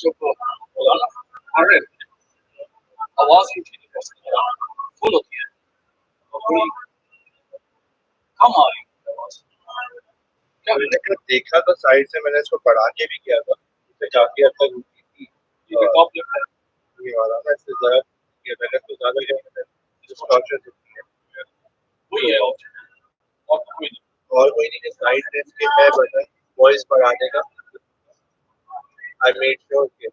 जो बोला ना अरे आवाज ही थी फुल होती है और बड़ी कम आ रही है आवाज क्या मैंने जब देखा तो साइड से मैंने इसको बढ़ा के भी किया था, इससे काफी हद तक रुकी थी। ये टॉप लेफ्ट है ये वाला ना इससे जरा ये मैंने तो ज्यादा क्या डिस्टॉर्शन होती है। वही है और कोई नहीं और कोई नहीं, साइड से इसके है बटन वॉइस बढ़ाने का। आई मेड श्योर कि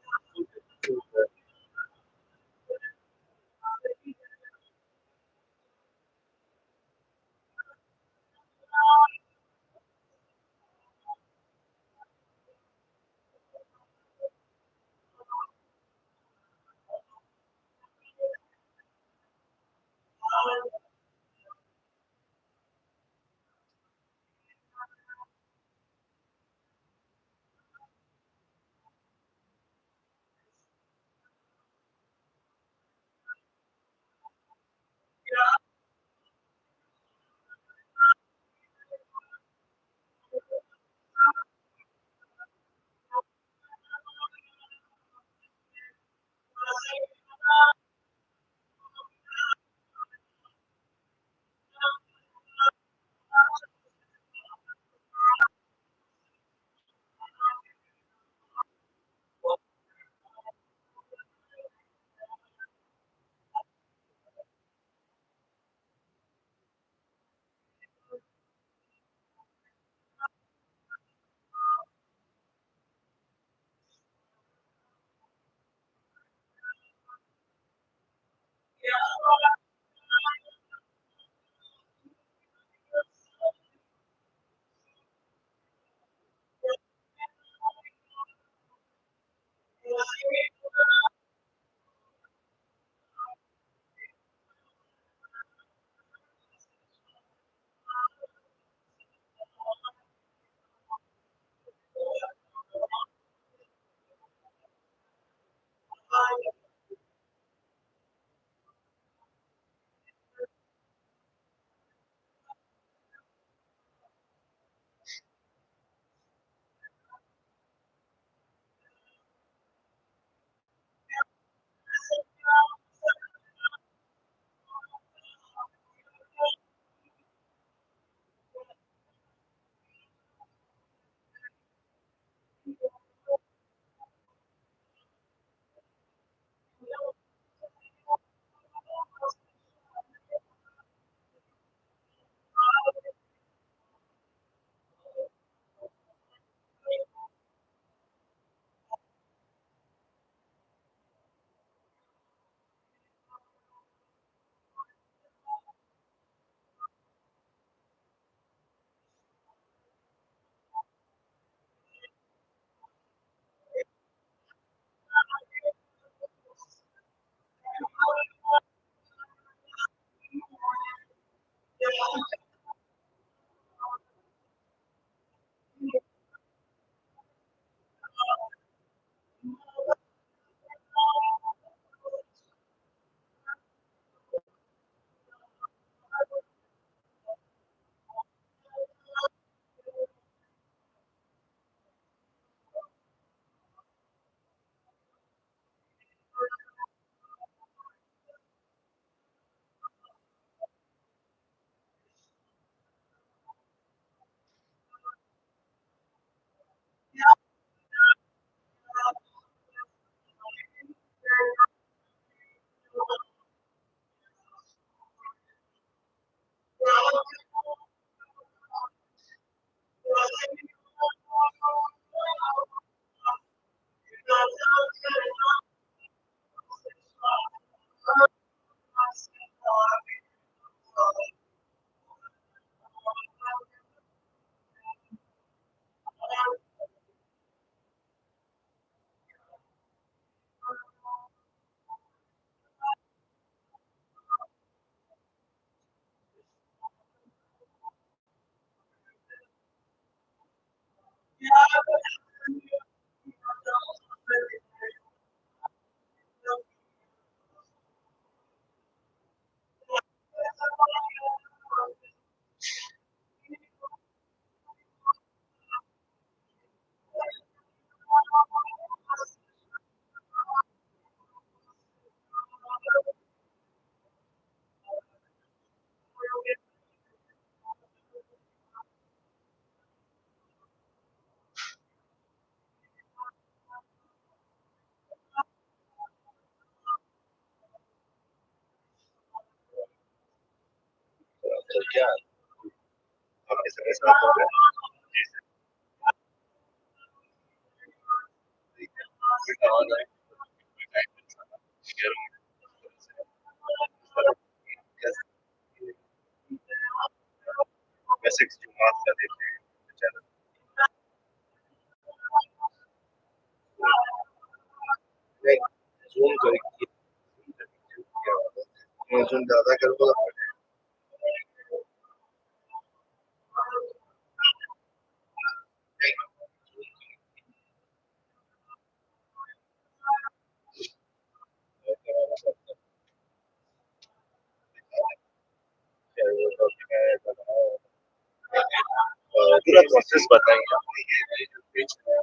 तो क्या आपके सारे साथ हो गया बेसिक्स जो बात कर देते हैं चैनल जूम करके जूम ज्यादा करो पूरा प्रोसेस बताएंगे आपने ये जो पेज है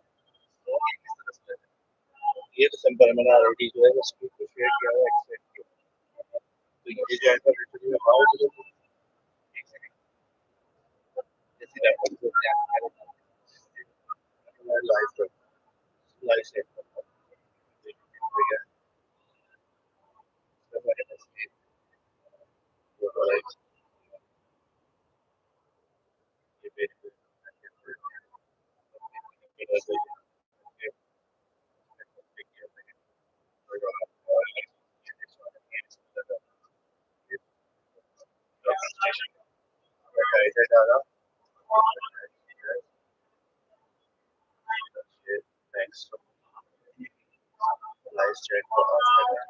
ये तो सिंपल मैंने ऑलरेडी जो है उसको शेयर किया हुआ एक्सेप्ट किया तो ये जो है लिटरली हाउ टू जैसे आप बोलते हैं live live set Thanks. Live chat को ऑफ करना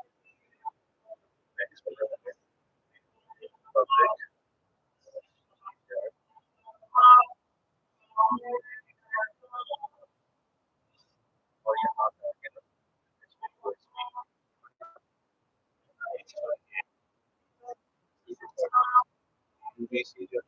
next public और यहाँ पे आके ना UBC जो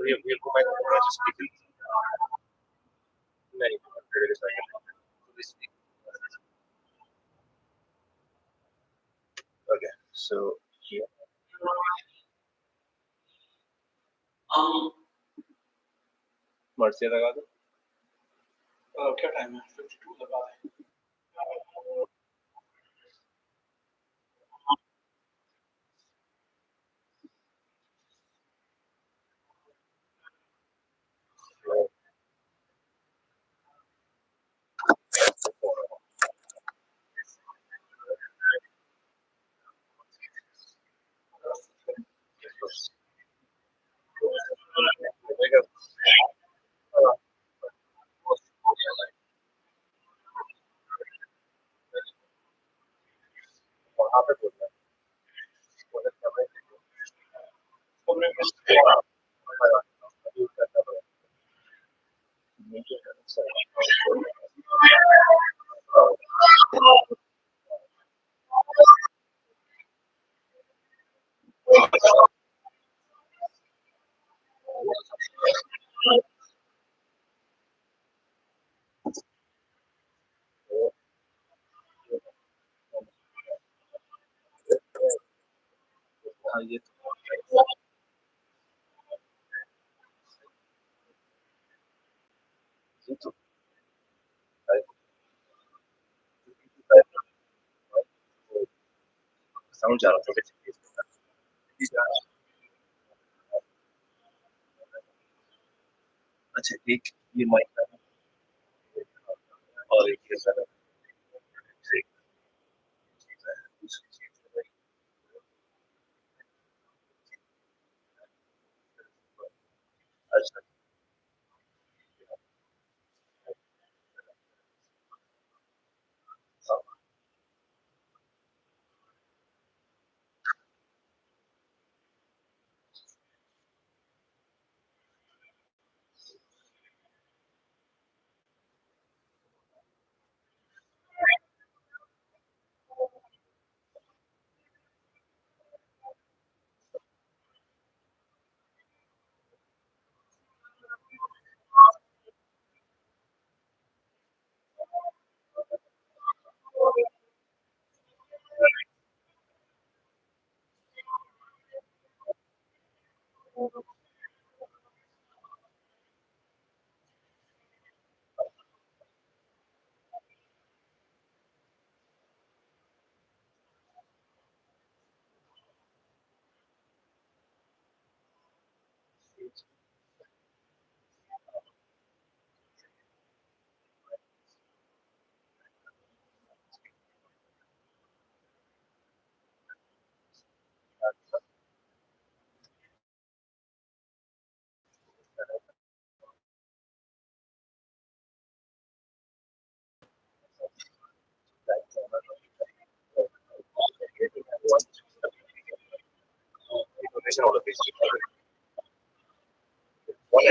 ये को मैं स्पीकर नहीं okay so here मर्सिया लगा दो क्या टाइम है 52 लगा दें वहाँ पे बोलना ये तो साउंड जा रहा था अच्छा एक ये माइक और एक ये सर दूसरी चीज अच्छा Information out of this. What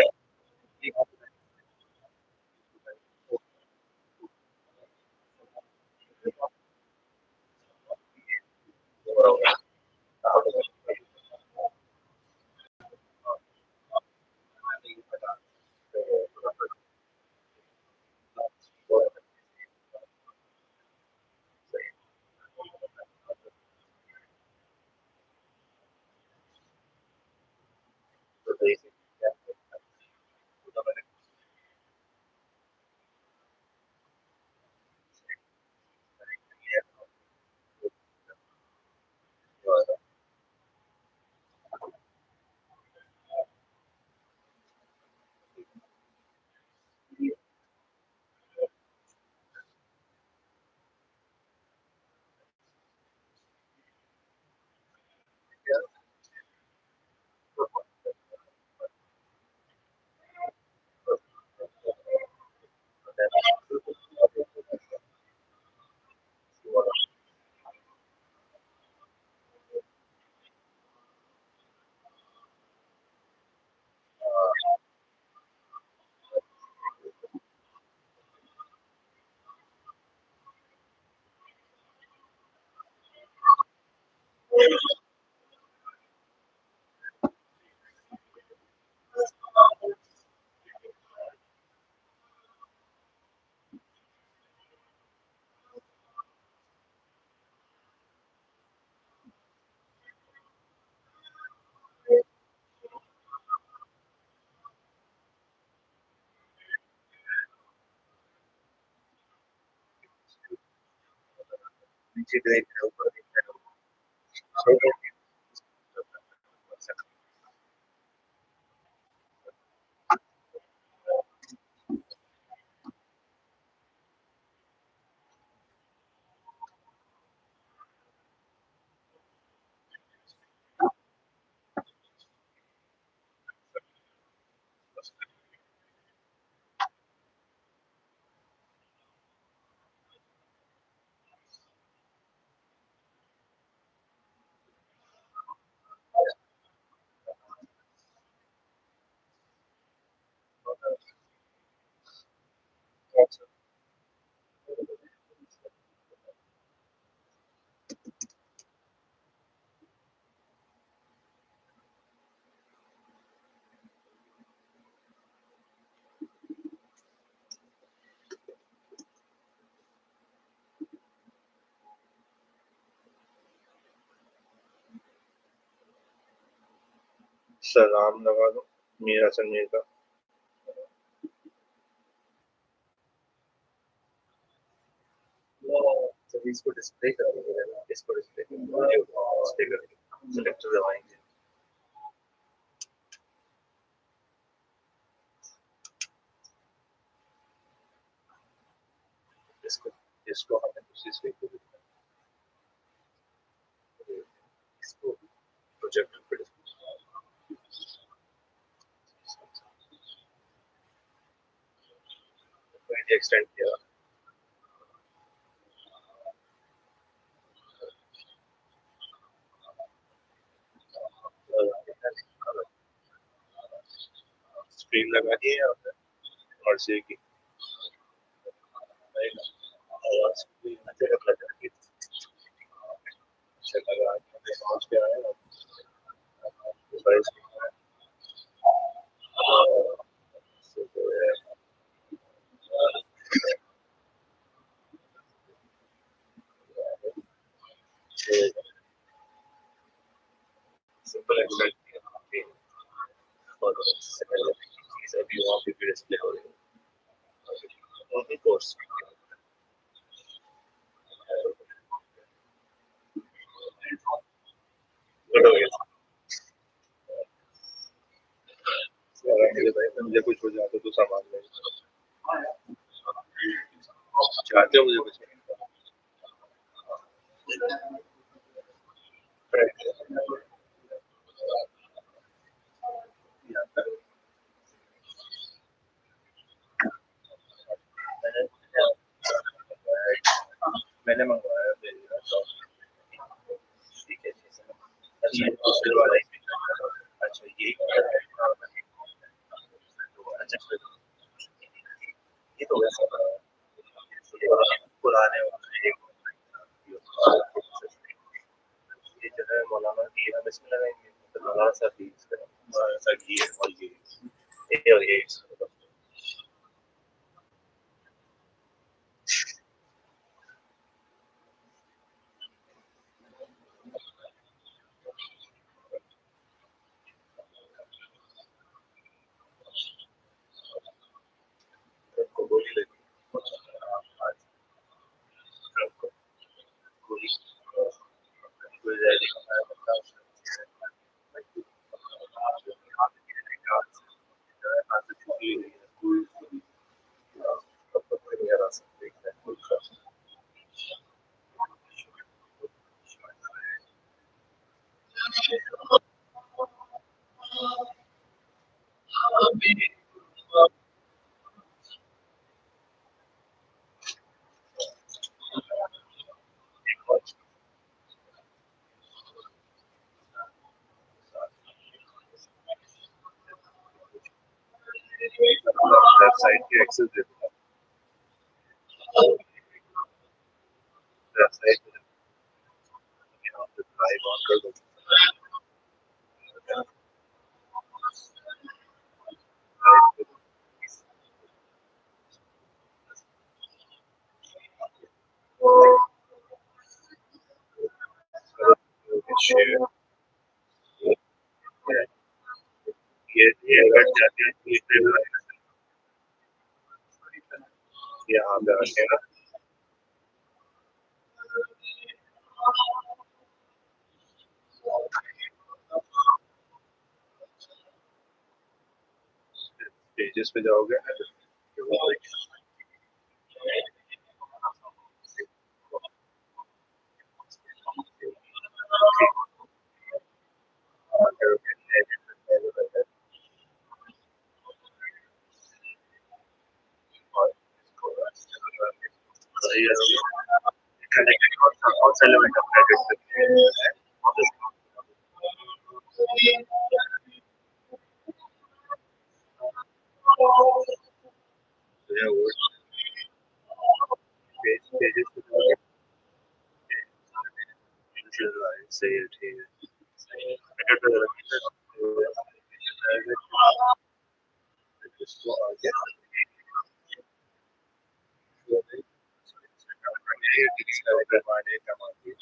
सलाम लगा दो मीरा समीर का तो इसको डिस्प्ले करेंगे इसको डिस्प्ले करेंगे सेलेक्ट दबाएंगे इसको इसको हमें दूसरी स्क्रीन पे इसको प्रोजेक्टर पे डिस्प्ले एक्सटेंड किया स्क्रीन लगा दी है और से की आवाज की लगा करके अच्छा लगा पहुंच पे आया डिवाइस सिंपल एक्सटेंड चीज अभी वहाँ पे भी डिस्प्ले हो रही है उनकी कोर्स गुड हो गया मुझे कुछ हो जाता तो सामान ले चाहते हो मुझे कुछ मैंने मंगवाया ठीक है अच्छा दूसरे वाला अच्छा ये अच्छा ये तो वैसा पुराने ये जो है मौलाना की हम इसमें लगाएंगे तो मौलाना सा भी मौलाना सा की है और ये और ये को गोली लगी गोली वेबसाइट के एक्सेस दे दूंगा वेबसाइट यहाँ पे ड्राइव ऑन कर दूंगा शेयर ये हट जाते हैं यहाँ पे रखेगा पेजेस पे जाओगे सही है ठीक है इसको आगे कमाने कमाने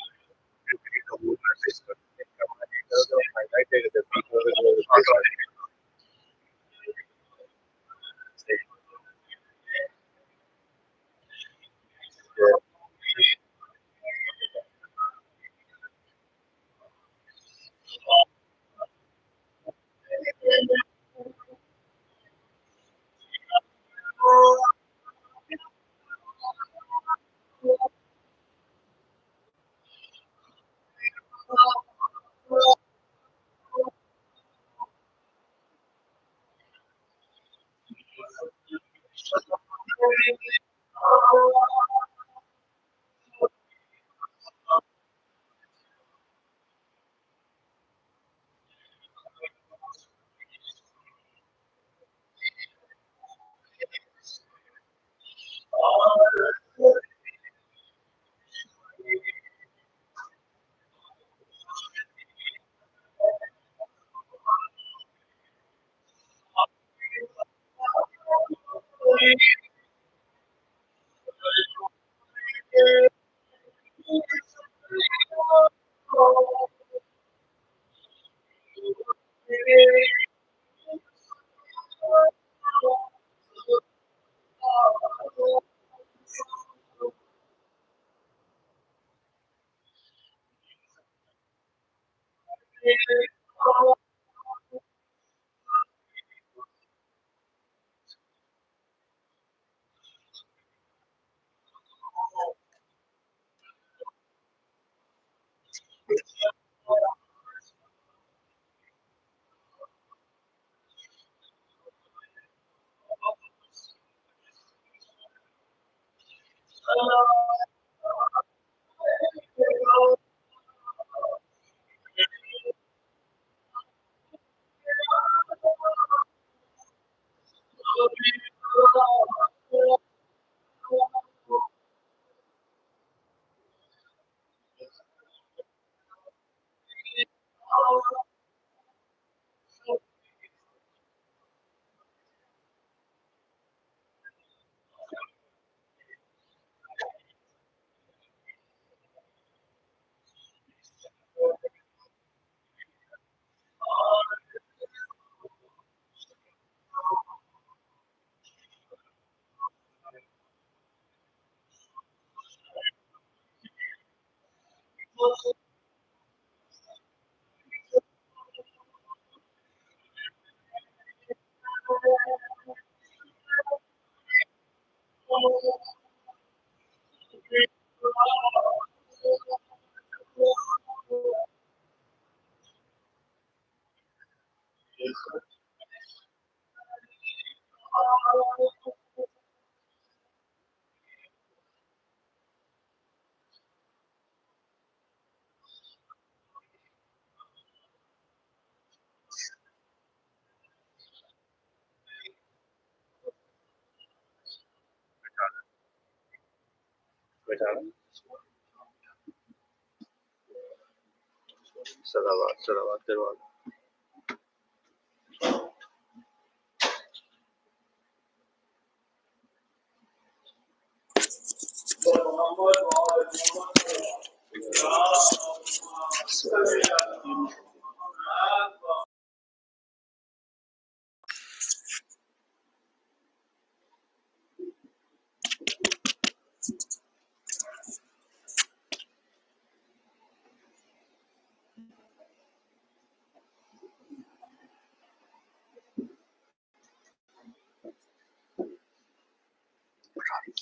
Salawat करवा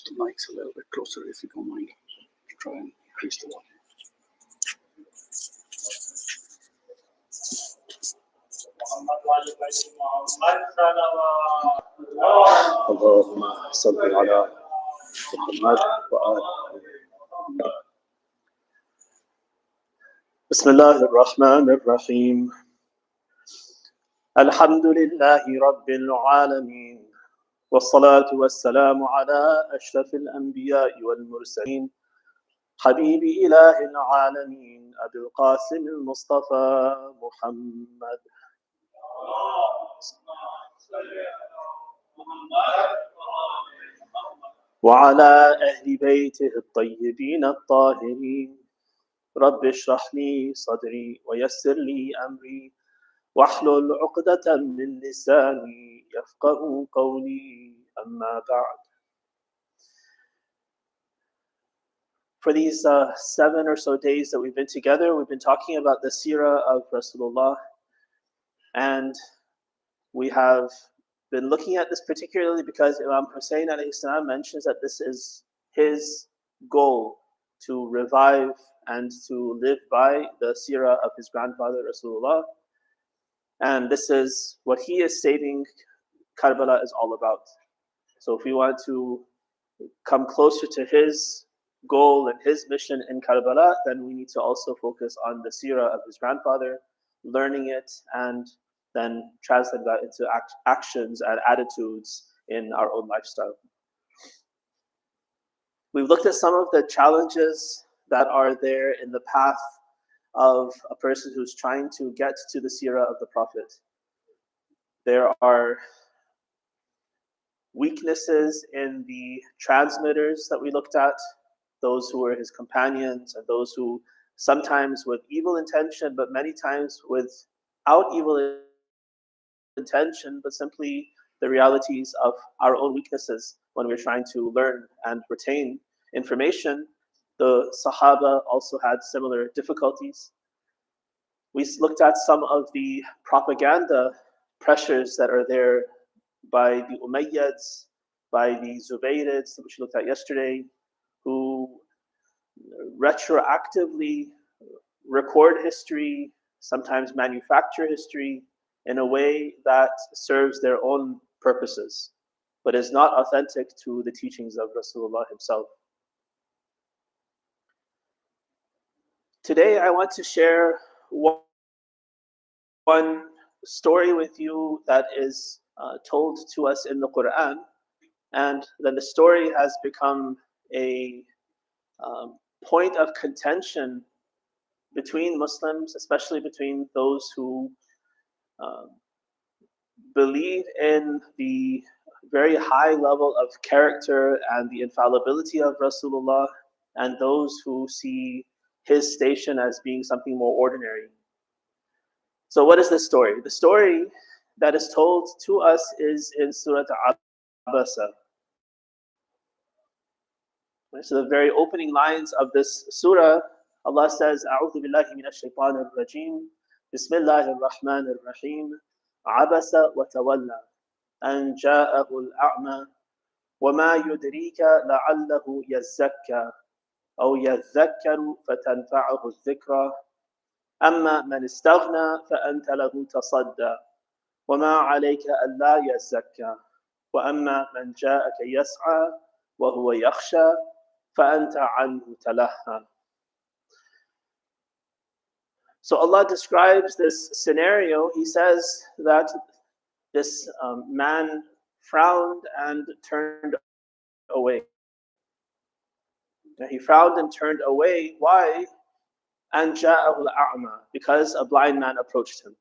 the mics a little bit closer if you don't mind. Try and increase the volume. اللهم صل على محمد وآل بسم الله الرحمن الرحيم الحمد لله رب العالمين والصلاة والسلام على أشرف الأنبياء والمرسلين حبيب إله العالمين أبي القاسم المصطفى محمد وعلى أهل بيته الطيبين الطاهرين رب اشرح لي صدري ويسر لي أمري واحلل عقدة من لساني يفقه قولي أما بعد. For these 7 or so days that we've been together, we've been talking about the seerah of Rasulullah, and we have been looking at this particularly because Imam Hussein alayhi salam mentions that this is his goal, to revive and to live by the seerah of his grandfather Rasulullah. And this is what he is stating Karbala is all about. So if we want to come closer to his goal and his mission in Karbala, then we need to also focus on the seerah of his grandfather, learning it, and then translate that into actions and attitudes in our own lifestyle. We've looked at some of the challenges that are there in the path of a person who's trying to get to the seerah of the Prophet. There are weaknesses in the transmitters that we looked at, those who were his companions and those who sometimes with evil intention, but many times without evil intention, but simply the realities of our own weaknesses when we're trying to learn and retain information. The Sahaba also had similar difficulties. We looked at some of the propaganda pressures that are there by the Umayyads, by the Zubayrids, which we looked at yesterday, who retroactively record history, sometimes manufacture history in a way that serves their own purposes, but is not authentic to the teachings of Rasulullah himself. Today I want to share one story with you that is told to us in the Quran, and then the story has become a point of contention between Muslims, especially between those who um, believe in the very high level of character and the infallibility of Rasulullah, and those who see his station as being something more ordinary. So what is this story? The story that is told to us is in Surah Abasa. So the very opening lines of this surah, Allah says, "A'udhu billahi minash shaitanir rajim. Bismillahir rahmanir rahim. Abasa wa tawalla an ja'ahu al-a'ma wa ma yudrika la'allahu yazzakka aw yadhakkaru fatanfa'ahu adh-dhikra amma man istaghna fa anta lahu tasadda wa ma 'alayka alla yazzakka wa amma man ja'aka yas'a wa huwa yakhsha فَأَنْتَ عَنْهُ تَلَهَّى." So Allah describes this scenario. He says that this man frowned and turned away. He frowned and turned away. Why? أَنْ جَاءَهُ الْأَعْمَى, because a blind man approached him.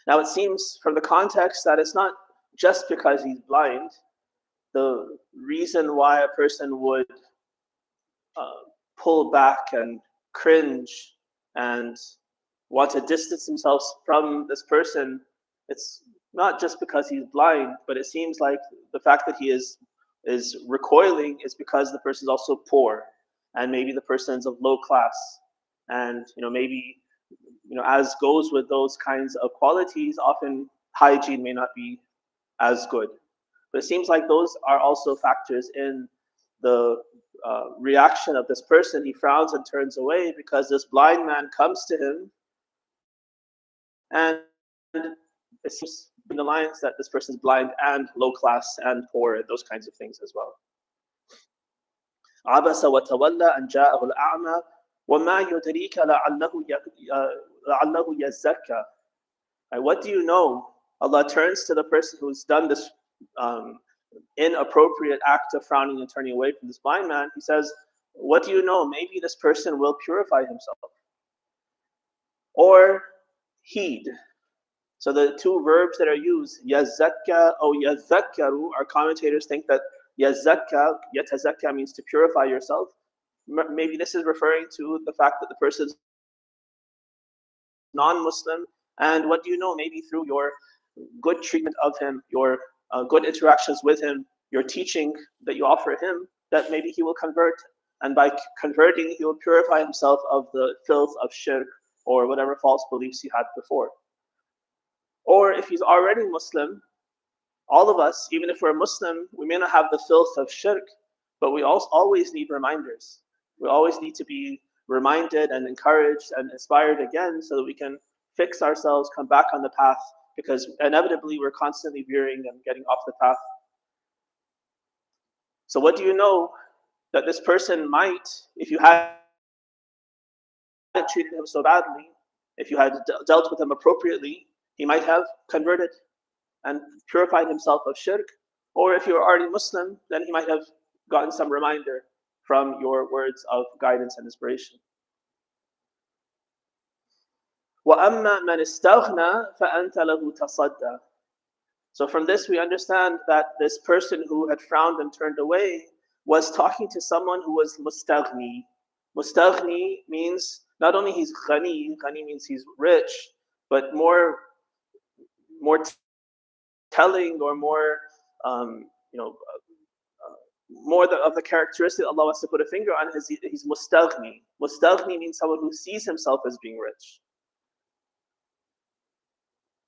Now it seems from the context that it's not just because he's blind. The reason why a person would pull back and cringe and want to distance themselves from this person, it's not just because he's blind, but it seems like the fact that he is recoiling is because the person is also poor, and maybe the person's of low class, and maybe as goes with those kinds of qualities, often hygiene may not be as good. But it seems like those are also factors in the reaction of this person. He frowns and turns away because this blind man comes to him, and it seems in the lines that this person is blind and low class and poor, those kinds of things as well. عَبَسَ وَتَوَلَّى أَنْ جَاءَهُ الْأَعْمَى وَمَا يُدْرِيكَ لَعَلَّهُ يَزَّكَّى. What do you know? Allah turns to the person who's done this inappropriate act of frowning and turning away from this blind man. He says, what do you know? Maybe this person will purify himself. Or heed. So the two verbs that are used, yazakka or yazakkaru, our commentators think that yazakka, yatazakka means to purify yourself. Maybe this is referring to the fact that the person is non-Muslim. And what do you know? Maybe through your good treatment of him, your good interactions with him, your teaching that you offer him, that maybe he will convert, and by converting he will purify himself of the filth of shirk or whatever false beliefs he had before. Or if he's already Muslim, all of us, even if we're Muslim, we may not have the filth of shirk, but we also always need reminders. We always need to be reminded and encouraged and inspired again so that we can fix ourselves, come back on the path, because inevitably we're constantly veering and getting off the path. So what do you know? That this person might, if you had treated him so badly, if you had dealt with him appropriately, he might have converted and purified himself of shirk. Or if you're already Muslim, then he might have gotten some reminder from your words of guidance and inspiration. وَأَمَّا مَنِ اسْتَغْنَى فَأَنْتَ لَهُ تَصَدَّى. So from this we understand that this person who had frowned and turned away was talking to someone who was mustaghni. Mustaghni means not only he's ghani means he's rich, but more telling or more more of the characteristic Allah wants to put a finger on is he's mustaghni. Mustaghni means someone who sees himself as being rich.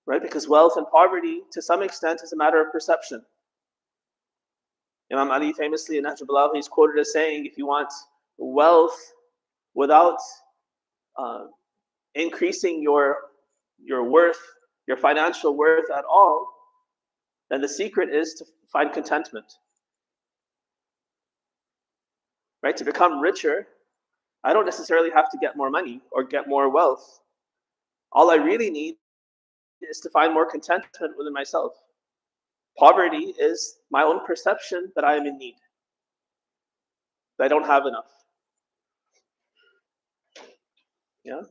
Right? Because wealth and poverty, to some extent, is a matter of perception. Imam Ali famously in Nahj al-Balagha is quoted as saying, if you want wealth without increasing your worth, your financial worth at all, then the secret is to find contentment. Right? To become richer I don't necessarily have to get more money or get more wealth. All I really need is to find more contentment within myself. Poverty is my own perception that I am in need, that I don't have enough. Yeah.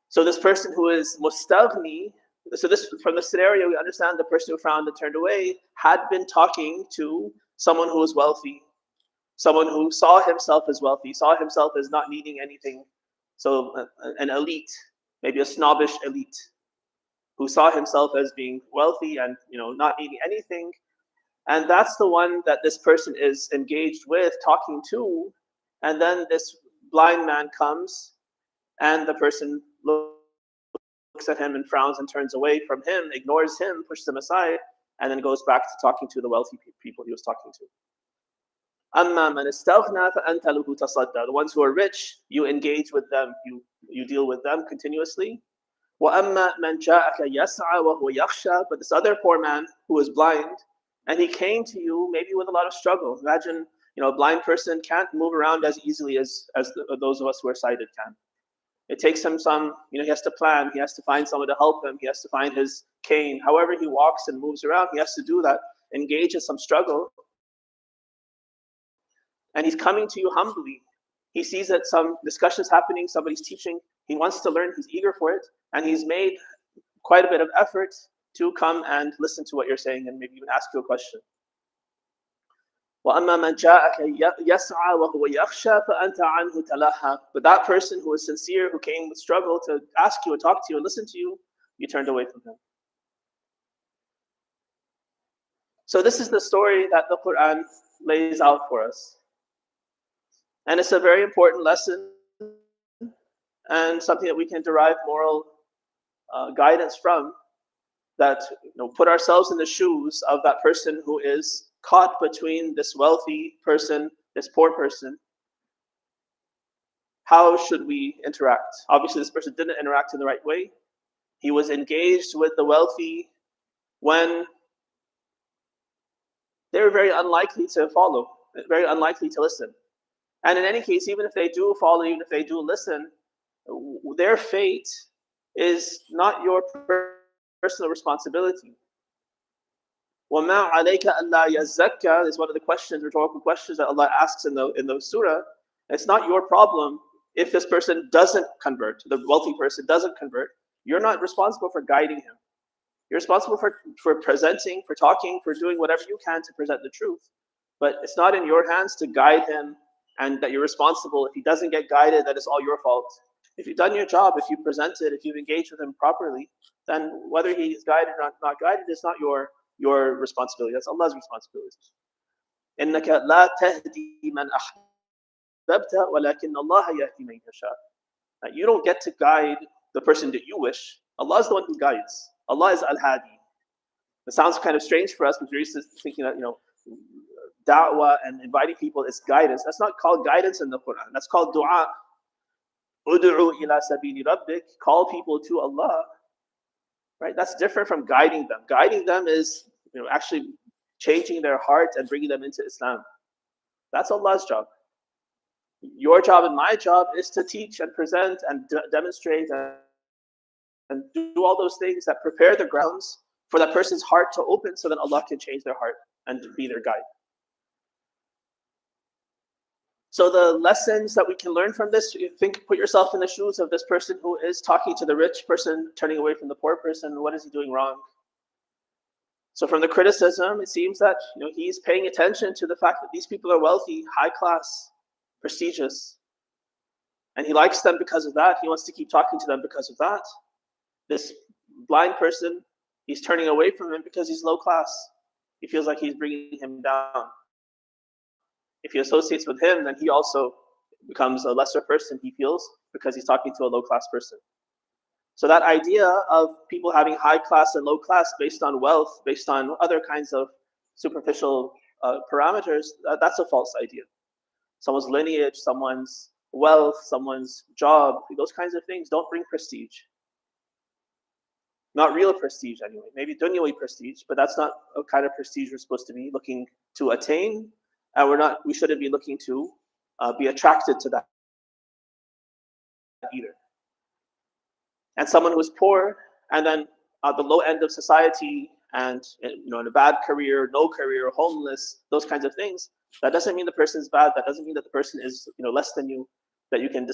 So this person who is mustaghni, so this from the scenario we understand the person who frowned and turned away had been talking to someone who was wealthy, someone who saw himself as wealthy, saw himself as not needing anything. So an elite, maybe a snobbish elite, who saw himself as being wealthy and not needing anything. And that's the one that this person is engaged with, talking to. And then this blind man comes, and the person looks at him and frowns and turns away from him, ignores him, pushes him aside, and then goes back to talking to the wealthy people he was talking to. أَمَّا مَنِ اسْتَغْنَى فَأَنْتَ لَهُ تَصَدَّى. The ones who are rich, you engage with them, you deal with them continuously. وَأَمَّا مَنْ جَاءَكَ يَسْعَى وَهُوَ يَخْشَى. But this other poor man who was blind, and he came to you maybe with a lot of struggle. Imagine, a blind person can't move around as easily as those of us who are sighted can. It takes him he has to plan, he has to find someone to help him, he has to find his cane. However he walks and moves around, he has to do that, engage in some struggle. And he's coming to you humbly. He sees that some discussion's happening, somebody's teaching, he wants to learn, he's eager for it, and he's made quite a bit of effort to come and listen to what you're saying and maybe even ask you a question. وَأَمَّا مَنْ جَاءَكَ يَسْعَى وَهُوَ يَخْشَى فَأَنْتَ عَنْهُ تَلَهَّى. But that person who was sincere, who came with struggle to ask you and talk to you and listen to you, you turned away from him. So this is the story that the Quran lays out for us. And it's a very important lesson and something that we can derive moral guidance from, that put ourselves in the shoes of that person who is caught between this wealthy person, this poor person. How should we interact? Obviously, this person didn't interact in the right way. He was engaged with the wealthy when they were very unlikely to follow, very unlikely to listen. And in any case, even if they do follow, even if they do listen, their fate is not your personal responsibility. وَمَا عَلَيْكَ أَلَّا يَزَّكَّى is one of the questions, rhetorical questions that Allah asks in the surah. It's not your problem if this person doesn't convert, the wealthy person doesn't convert. You're not responsible for guiding him. You're responsible for presenting, for talking, for doing whatever you can to present the truth. But it's not in your hands to guide him, and that you're responsible. If he doesn't get guided, that is all your fault. If you've done your job, if you presented, if you've engaged with him properly, then whether he's guided or not guided is not your responsibility. That's Allah's responsibility. إِنَّكَ لَا تَهْدِي مَنْ أَحْبَبْتَ وَلَكِنَّ اللَّهَ يَهْدِي مَنْ يَشَاءُ. You don't get to guide the person that you wish. Allah is the one who guides. Allah is Al-Hadi. It sounds kind of strange for us, but we're used to thinking that da'wah and inviting people is guidance. That's not called guidance in the Quran. That's called dua. Ud'u ila sabili rabbik. Call people to Allah. Right? That's different from guiding them. Guiding them is actually changing their heart and bringing them into Islam. That's Allah's job. Your job and my job is to teach and present and demonstrate and do all those things that prepare the grounds for that person's heart to open, so that Allah can change their heart and be their guide. So the lessons that we can learn from this, put yourself in the shoes of this person who is talking to the rich person, turning away from the poor person. What is he doing wrong? So from the criticism, it seems that he's paying attention to the fact that these people are wealthy, high class, prestigious, and he likes them because of that. He wants to keep talking to them because of that. This blind person, he's turning away from him because he's low class. He feels like he's bringing him down. If he associates with him, then he also becomes a lesser person, he feels, because he's talking to a low-class person. So that idea of people having high class and low class based on wealth, based on other kinds of superficial parameters, that's a false idea. Someone's lineage, someone's wealth, someone's job, those kinds of things don't bring prestige. Not real prestige anyway. Maybe dunyawi prestige, but that's not a kind of prestige we're supposed to be looking to attain. And we shouldn't be looking to be attracted to that either. And someone who's poor and then at the low end of society and in a bad career, no career, homeless, those kinds of things, that doesn't mean the person is bad. That doesn't mean that the person is less than you, that you can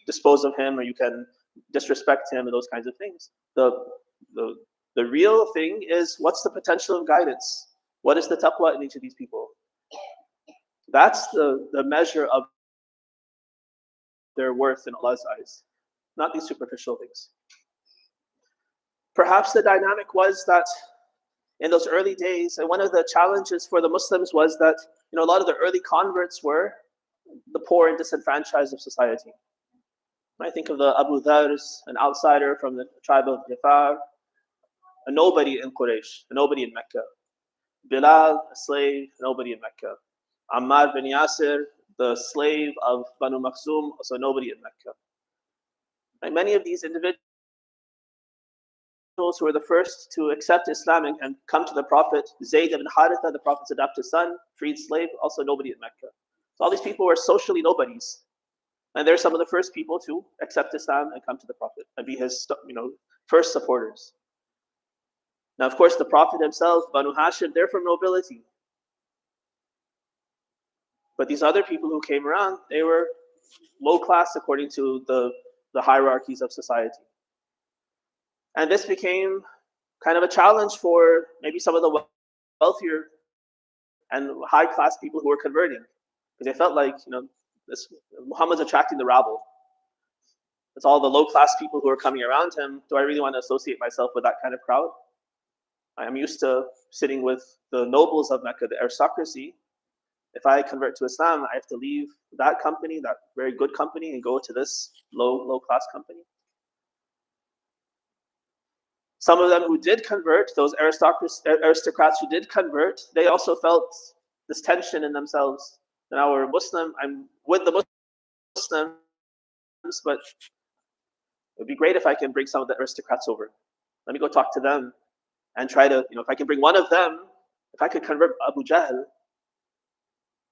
dispose of him or you can disrespect him and those kinds of things. The real thing is, what's the potential of guidance? What is the taqwa in each of these people? That's the measure of their worth in Allah's eyes, not these superficial things. Perhaps the dynamic was that in those early days, and one of the challenges for the Muslims was that a lot of the early converts were the poor and disenfranchised of society. I think of the Abu Dhars, an outsider from the tribe of Jafar, a nobody in Quraysh, a nobody in Mecca. Bilal, a slave, nobody in Mecca. Ammar bin Yasir, the slave of Banu Makhzum, also nobody in Mecca. And many of these individuals who were the first to accept Islam and come to the Prophet, Zayd ibn Haritha, the Prophet's adopted son, freed slave, also nobody in Mecca. So all these people were socially nobodies. And they're some of the first people to accept Islam and come to the Prophet and be his first supporters. Now, of course, the Prophet himself, Banu Hashim, they're from nobility. But these other people who came around, they were low class according to the hierarchies of society. And this became kind of a challenge for maybe some of the wealthier and high class people who were converting, because they felt like, Muhammad's attracting the rabble. It's all the low class people who are coming around him. Do I really want to associate myself with that kind of crowd? I'm used to sitting with the nobles of Mecca, the aristocracy. If I convert to Islam, I have to leave that company, that very good company, and go to this low class company. Some of them who did convert, those aristocrats who did convert, they also felt this tension in themselves. Now we're Muslim, I'm with the Muslims, but it would be great if I can bring some of the aristocrats over. Let me go talk to them and try to, if I can bring one of them, if I could convert Abu Jahl,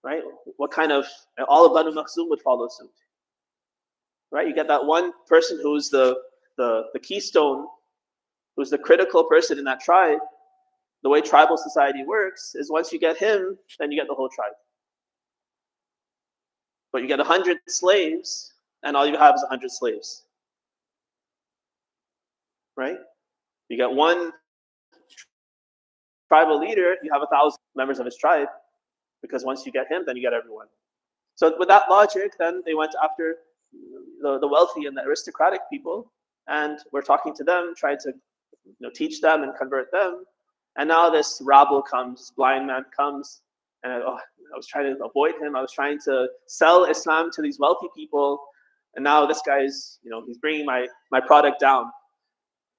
right? What kind of, all of Banu Makhzum would follow suit, right? You get that one person who's the keystone, who's the critical person in that tribe. The way tribal society works is once you get him, then you get the whole tribe. But you get 100 slaves, and all you have is 100 slaves, right? You get one tribal leader, you have 1,000 members of his tribe, because once you get him, then you get everyone. So with that logic, then they went after the wealthy and the aristocratic people, and we're talking to them, trying to teach them and convert them. And now this rabble comes, this blind man comes, and I was trying to avoid him. I was trying to sell Islam to these wealthy people, and now this guy's, he's bringing my product down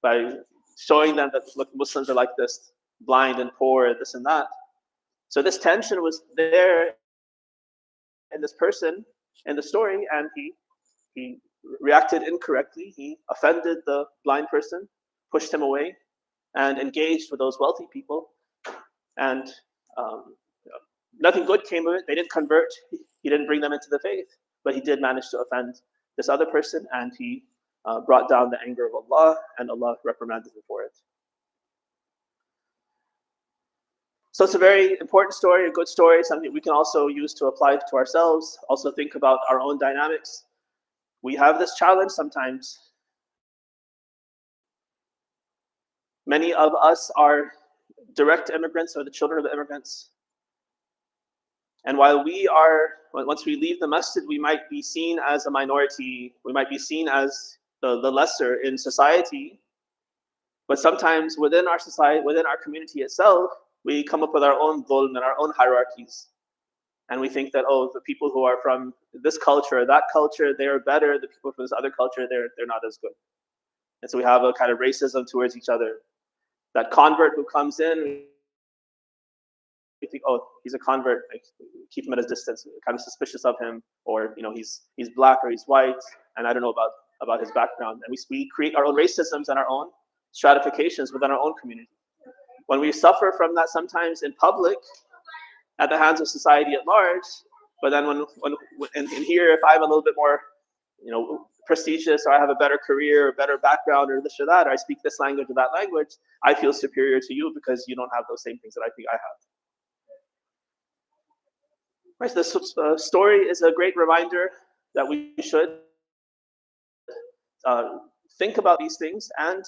by showing them that, look, Muslims are like this, blind and poor, this and that. So this tension was there in this person in the story, and he reacted incorrectly. He offended the blind person, pushed him away, and engaged with those wealthy people. And nothing good came of it. They didn't convert. He didn't bring them into the faith, but he did manage to offend this other person, and he brought down the anger of Allah, and Allah reprimanded him for it. So it's a very important story, a good story, something we can also use to apply to ourselves, also think about our own dynamics. We have this challenge sometimes. Many of us are direct immigrants or the children of immigrants. And while once we leave the masjid, we might be seen as a minority, we might be seen as the lesser in society. But sometimes within our society, within our community itself, we come up with our own dhulm and our own hierarchies. And we think that, the people who are from this culture or that culture, they're better. The people from this other culture, they're not as good. And so we have a kind of racism towards each other. That convert who comes in, we think, he's a convert, keep him at a distance, kind of suspicious of him, or he's black or he's white, and I don't know about his background. And we create our own racisms and our own stratifications within our own community. When we suffer from that sometimes in public, at the hands of society at large, but then when in here, if I'm a little bit more, prestigious, or I have a better career, or better background, or this or that, or I speak this language or that language, I feel superior to you because you don't have those same things that I think I have. Right, so this story is a great reminder that we should think about these things and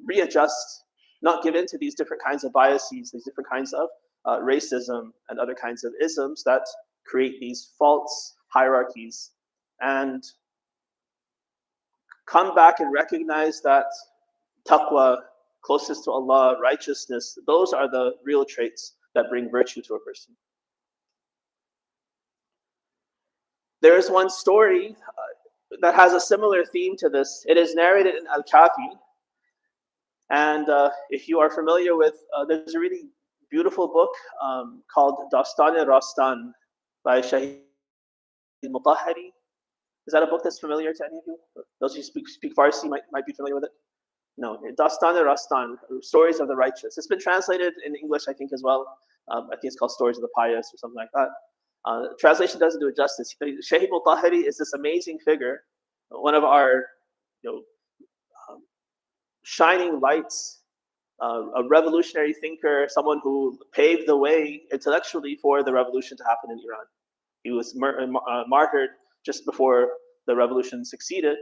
readjust, not give in to these different kinds of biases, these different kinds of racism and other kinds of isms that create these false hierarchies, and come back and recognize that taqwa, closest to Allah, righteousness, those are the real traits that bring virtue to a person. There is one story that has a similar theme to this. It is narrated in Al-Kafi. And if you are familiar with, there's a really beautiful book called DAR-E-ZEHRA by Shaykh Rizwan Arastu. Is that a book that's familiar to any of you? Those who speak Farsi might be familiar with it. No, DAR-E-ZEHRA, Stories of the Righteous. It's been translated in English, I think, as well. I think it's called Stories of the Pious or something like that. Translation doesn't do it justice. Shaykh Rizwan is this amazing figure, one of our shining lights, a revolutionary thinker, someone who paved the way intellectually for the revolution to happen in Iran. He was martyred just before the revolution succeeded,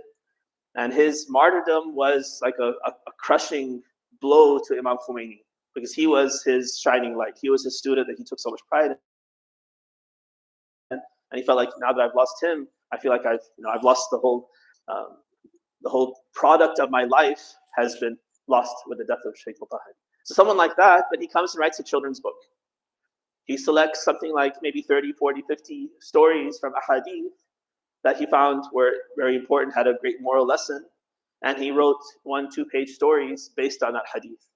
and his martyrdom was like a crushing blow to Imam Khomeini, because he was his shining light. He was his student that he took so much pride in. And he felt like, now that I've lost him, I feel like I've lost the whole product of my life has been lost with the death of Shaykh Rizwan Arastu. So someone like that, but he comes and writes a children's book. He selects something like maybe 30, 40, 50 stories from ahadith that he found were very important, had a great moral lesson, and he wrote 1-2-page stories based on that hadith.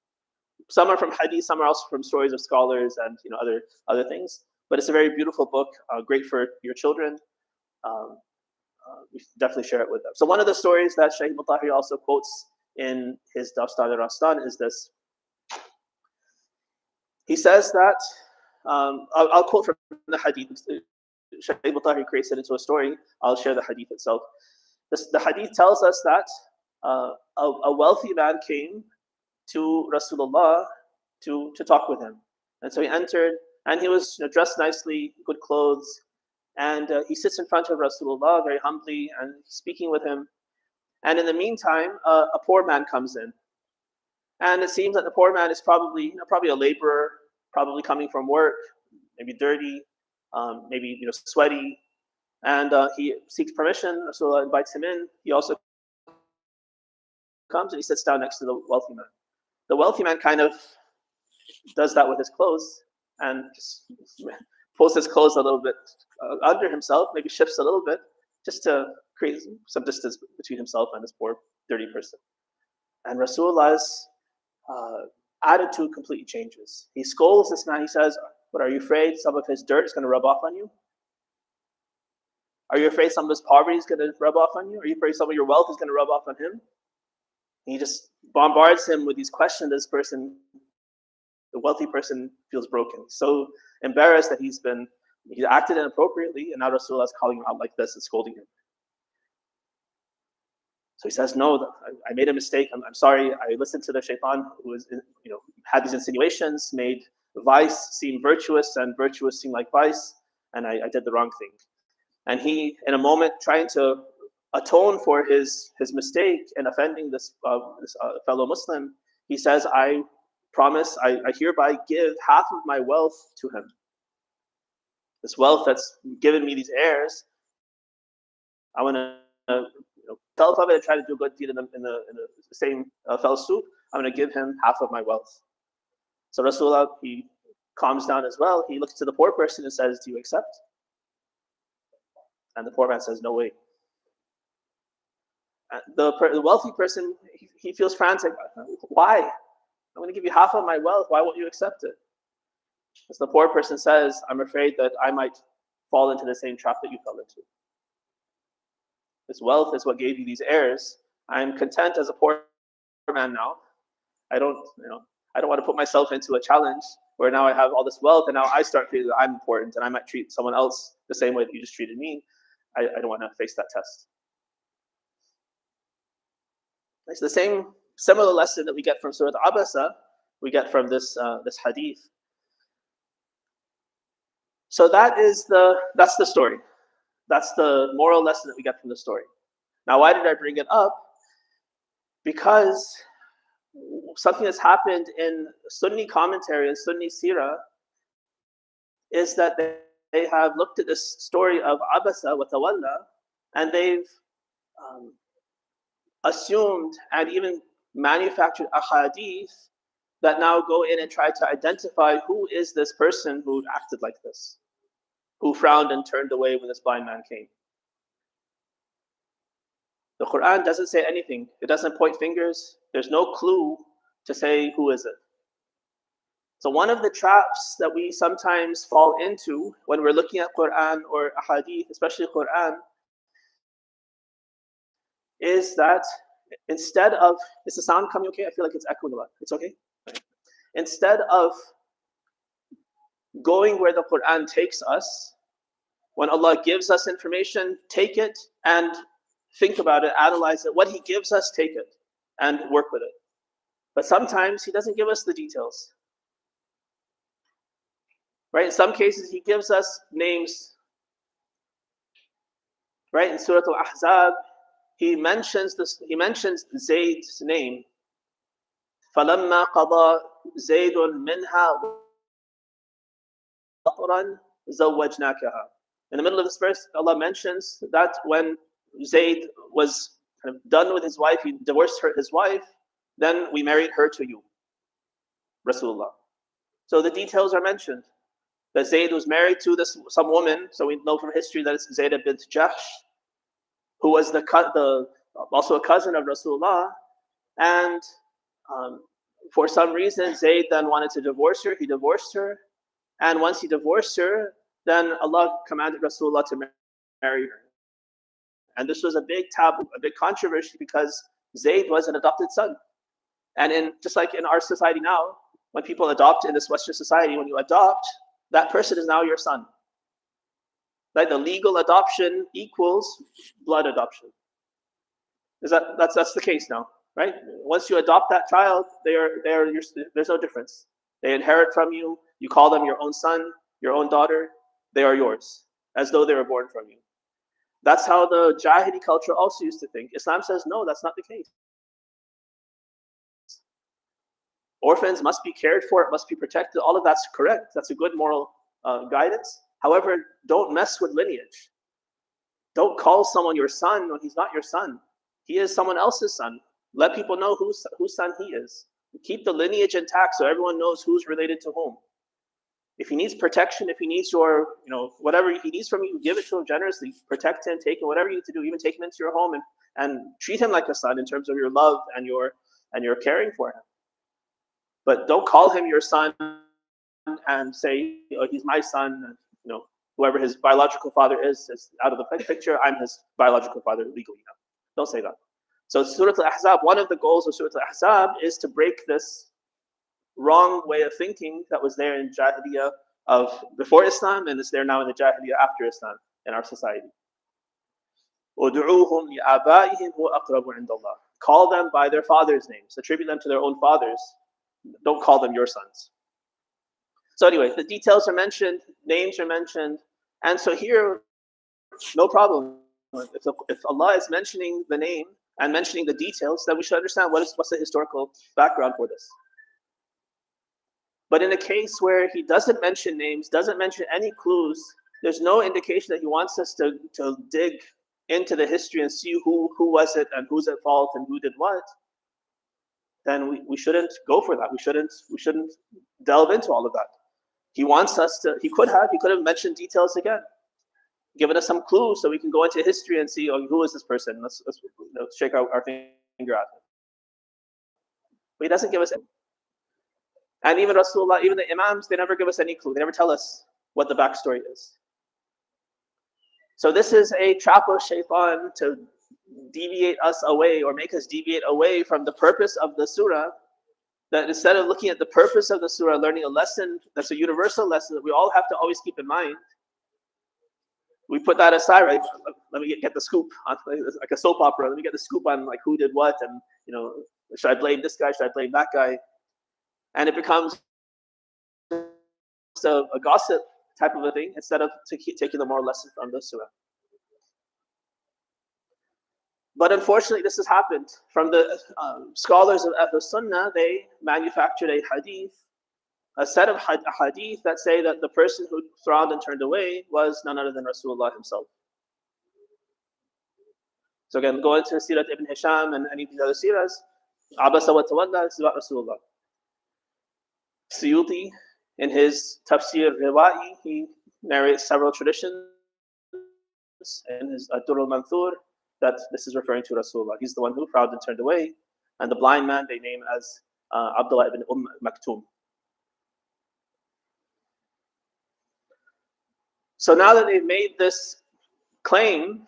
Some are from hadith, some are also from stories of scholars and other things. But it's a very beautiful book, great for your children. We should definitely share it with them. So one of the stories that Shaykh Rizwan Arastu also quotes in his DAR-E-ZEHRA is this. He says that, I'll quote from the hadith. Shaykh Rizwan Arastu creates it into a story. I'll share the hadith itself. The hadith tells us that a wealthy man came to Rasulullah to talk with him. And so he entered, and he was dressed nicely, good clothes, and he sits in front of Rasulullah very humbly and speaking with him. And in the meantime, a poor man comes in, and it seems that the poor man is probably a laborer, probably coming from work, maybe dirty, maybe sweaty, and he seeks permission. Rasulullah invites him in. He also comes and he sits down next to the wealthy man. The wealthy man kind of does that with his clothes and just pulls his clothes a little bit under himself, maybe shifts a little bit, just to create some distance between himself and this poor, dirty person. And Rasulullah's attitude completely changes. He scolds this man. He says, "But are you afraid some of his dirt is going to rub off on you? Are you afraid some of his poverty is going to rub off on you? Are you afraid some of your wealth is going to rub off on him?" And he just bombards him with these questions. This person, the wealthy person, feels broken, so embarrassed that he's acted inappropriately, and now Rasulullah is calling him out like this and scolding him. So he says, "No, I made a mistake. I'm sorry. I listened to the shaitan who had these insinuations, made vice seem virtuous and virtuous seem like vice, and I did the wrong thing." And he, in a moment, trying to atone for his mistake in offending this fellow Muslim, he says, "I promise, I hereby give half of my wealth to him. This wealth that's given me these heirs, I want to tell of it and try to do a good deed in the same fell swoop. I'm going to give him half of my wealth." So Rasulullah, he calms down as well. He looks to the poor person and says, "Do you accept?" And the poor man says, "No way." And the wealthy person, he feels frantic. "Why? I'm going to give you half of my wealth. Why won't you accept it?" As the poor person says, "I'm afraid that I might fall into the same trap that you fell into. This wealth is what gave you these heirs. I'm content as a poor man now. I don't want to put myself into a challenge where now I have all this wealth and now I start feeling that I'm important and I might treat someone else the same way that you just treated me. I don't want to face that test." It's the same similar lesson that we get from Surah Abasa, we get from this hadith. So that's the story. That's the moral lesson that we get from the story. Now, why did I bring it up? Because something that's happened in Sunni commentary and Sunni seerah is that they have looked at this story of Abasa wa Tawalla, and they've assumed and even manufactured ahadith that now go in and try to identify who is this person who acted like this, who frowned and turned away when this blind man came. The Quran doesn't say anything. It doesn't point fingers. There's no clue to say who is it. So one of the traps that we sometimes fall into when we're looking at Quran or ahadith, especially Quran, is that instead of, is the sound coming okay? I feel like it's echoing a lot. It's okay? Instead of going where the Quran takes us, when Allah gives us information, take it and think about it, analyze it. What He gives us, take it and work with it. But sometimes He doesn't give us the details. Right? In some cases, He gives us names. Right? In Surah Al-Ahzab, He mentions Zayd's name. فَلَمَّا قَضَى زَيْدٌ مِنْهَا وَطْرًا زَوَّجْنَاكَهَا. In the middle of this verse, Allah mentions that when Zayd was kind of done with his wife, he divorced his wife, then we married her to you, Rasulullah. So the details are mentioned. That Zayd was married to some woman, so we know from history that it's Zayd bint Jahsh, who was also a cousin of Rasulullah, and for some reason Zayd then wanted to divorce her. He divorced her, and once he divorced her, then Allah commanded Rasulullah to marry her. And this was a big taboo, a big controversy, because Zayd was an adopted son. And just like in our society now, when people adopt in this Western society, when you adopt, that person is now your son. Like the legal adoption equals blood adoption. That's the case now, right? Once you adopt that child, there's no difference. They inherit from you. You call them your own son, your own daughter. They are yours, as though they were born from you. That's how the Jahili culture also used to think. Islam says, no, that's not the case. Orphans must be cared for, must be protected. All of that's correct. That's a good moral guidance. However, don't mess with lineage. Don't call someone your son when he's not your son. He is someone else's son. Let people know whose son he is. Keep the lineage intact so everyone knows who's related to whom. If he needs protection, if he needs your, whatever he needs from you, give it to him generously. Protect him, take him, whatever you need to do. Even take him into your home and treat him like a son in terms of your love and your caring for him. But don't call him your son and say, oh, he's my son. Whoever his biological father is out of the picture. I'm his biological father legally now. Don't say that. So Surah Al-Ahzab, one of the goals of Surah Al-Ahzab is to break this wrong way of thinking that was there in Jahiliyyah of before Islam and is there now in the Jahiliyyah after Islam in our society. وَدُعُوهُمْ لِآبَائِهِمْ هُوَ أَقْرَبُ عِنْدَ اللَّهِ. Call them by their fathers' names. Attribute them to their own fathers. Don't call them your sons. So anyway, the details are mentioned, names are mentioned, and so here, no problem. If Allah is mentioning the name and mentioning the details, then we should understand what's the historical background for this. But in a case where He doesn't mention names, doesn't mention any clues, there's no indication that He wants us to dig into the history and see who was it and who's at fault and who did what, then we shouldn't go for that. We shouldn't delve into all of that. He wants us to. He could have mentioned details again, given us some clues so we can go into history and see, who is this person? Let's shake our finger at him. But He doesn't give us any. And even Rasulullah, even the Imams, they never give us any clue. They never tell us what the backstory is. So this is a trap of shaitan to deviate us away or make us deviate away from the purpose of the surah, that instead of looking at the purpose of the surah, learning a lesson that's a universal lesson that we all have to always keep in mind, we put that aside, right? Let me get the scoop on, like a soap opera. Let me get the scoop on who did what should I blame this guy? Should I blame that guy? And it becomes a gossip type of a thing instead of taking the moral lesson from the surah. But unfortunately, this has happened. From the scholars of Ahl Sunnah, they manufactured a set of hadith that say that the person who frowned and turned away was none other than Rasulullah himself. So again, go into Sirat Ibn Hisham and any of these other seerahs. Abasa wa tawalla is about Rasulullah. Suyuti, in his Tafsir Riwa'i, he narrates several traditions in his Ad-Durr al-Manthur that this is referring to Rasulullah. He's the one who frowned and turned away. And the blind man they name as Abdullah ibn Maktoum. So now that they've made this claim,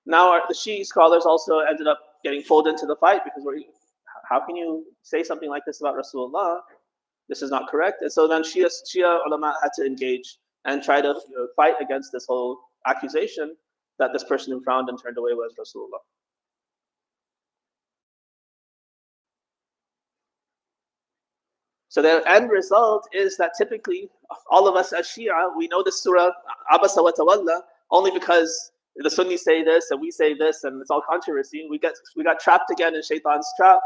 now the Shia scholars also ended up getting pulled into the fight because how can you say something like this about Rasulullah? This is not correct. And so then Shia ulama had to engage and try to fight against this whole accusation that this person who frowned and turned away was Rasulullah. So the end result is that typically all of us as Shia, we know the surah Abasa wa Tawalla only because the Sunnis say this and we say this and it's all controversy. We got trapped again in Shaitan's trap,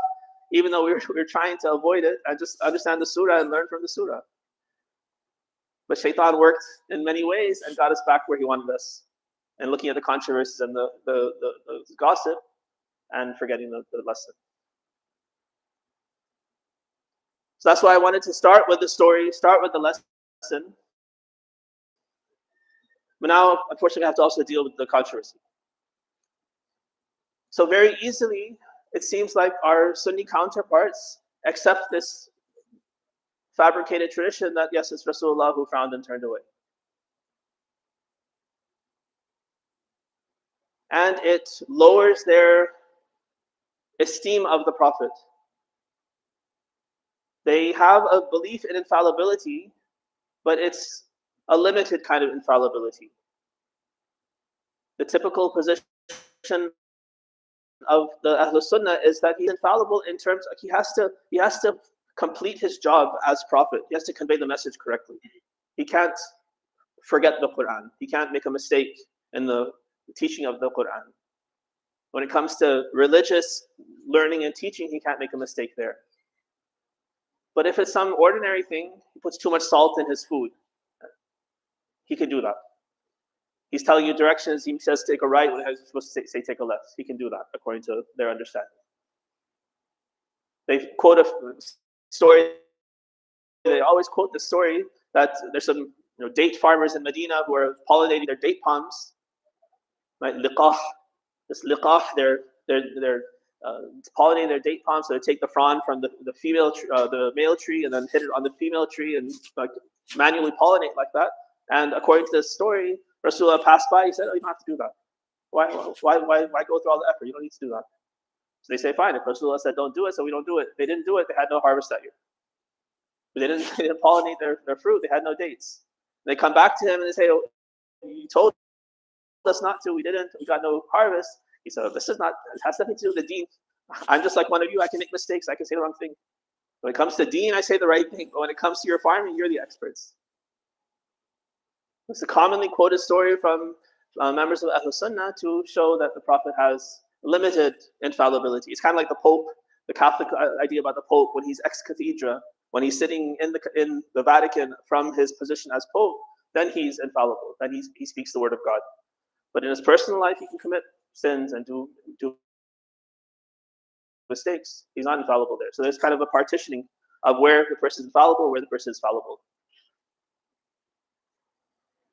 even though we were trying to avoid it and just understand the surah and learn from the surah. But Shaitan worked in many ways and got us back where he wanted us, and looking at the controversies and the gossip and forgetting the lesson. So that's why I wanted to start with the story, start with the lesson. But now, unfortunately, I have to also deal with the controversy. So very easily, it seems like our Sunni counterparts accept this fabricated tradition that, yes, it's Rasulullah who frowned and turned away. And it lowers their esteem of the Prophet. They have a belief in infallibility, but it's a limited kind of infallibility. The typical position of the Ahl Sunnah is that he's infallible in terms of he has to complete his job as prophet. He has to convey the message correctly. He can't forget the Quran. He can't make a mistake in the teaching of the Quran. When it comes to religious learning and teaching, he can't make a mistake there. But if it's some ordinary thing, he puts too much salt in his food, he can do that. He's telling you directions, he says take a right when he's supposed to say take a left. He can do that according to their understanding. They quote a story, they always quote the story that there's some date farmers in Medina who are pollinating their date palms. Right? Liqah. This liqah, they're pollinating their date palms, so they take the frond from the male tree and then hit it on the female tree and manually pollinate like that. And according to this story, Rasulullah passed by, he said, you don't have to do that. Why go through all the effort? You don't need to do that. So they say, fine, if Rasulullah said don't do it, so we don't do it. They didn't do it, they had no harvest that year. But they didn't pollinate their fruit, they had no dates. And they come back to him and they say, you told us not to, we didn't, we got no harvest. He said, it has nothing to do with the deen. I'm just like one of you, I can make mistakes, I can say the wrong thing. When it comes to deen, I say the right thing. But when it comes to your farming, you're the experts. It's a commonly quoted story from members of Ahl Sunnah to show that the Prophet has limited infallibility. It's kind of like the Pope, the Catholic idea about the Pope when he's ex cathedra, when he's sitting in the Vatican from his position as Pope, then he's infallible, then he speaks the word of God. But in his personal life, he can commit sins and do mistakes. He's not infallible there. So there's kind of a partitioning of where the person is infallible, where the person is fallible.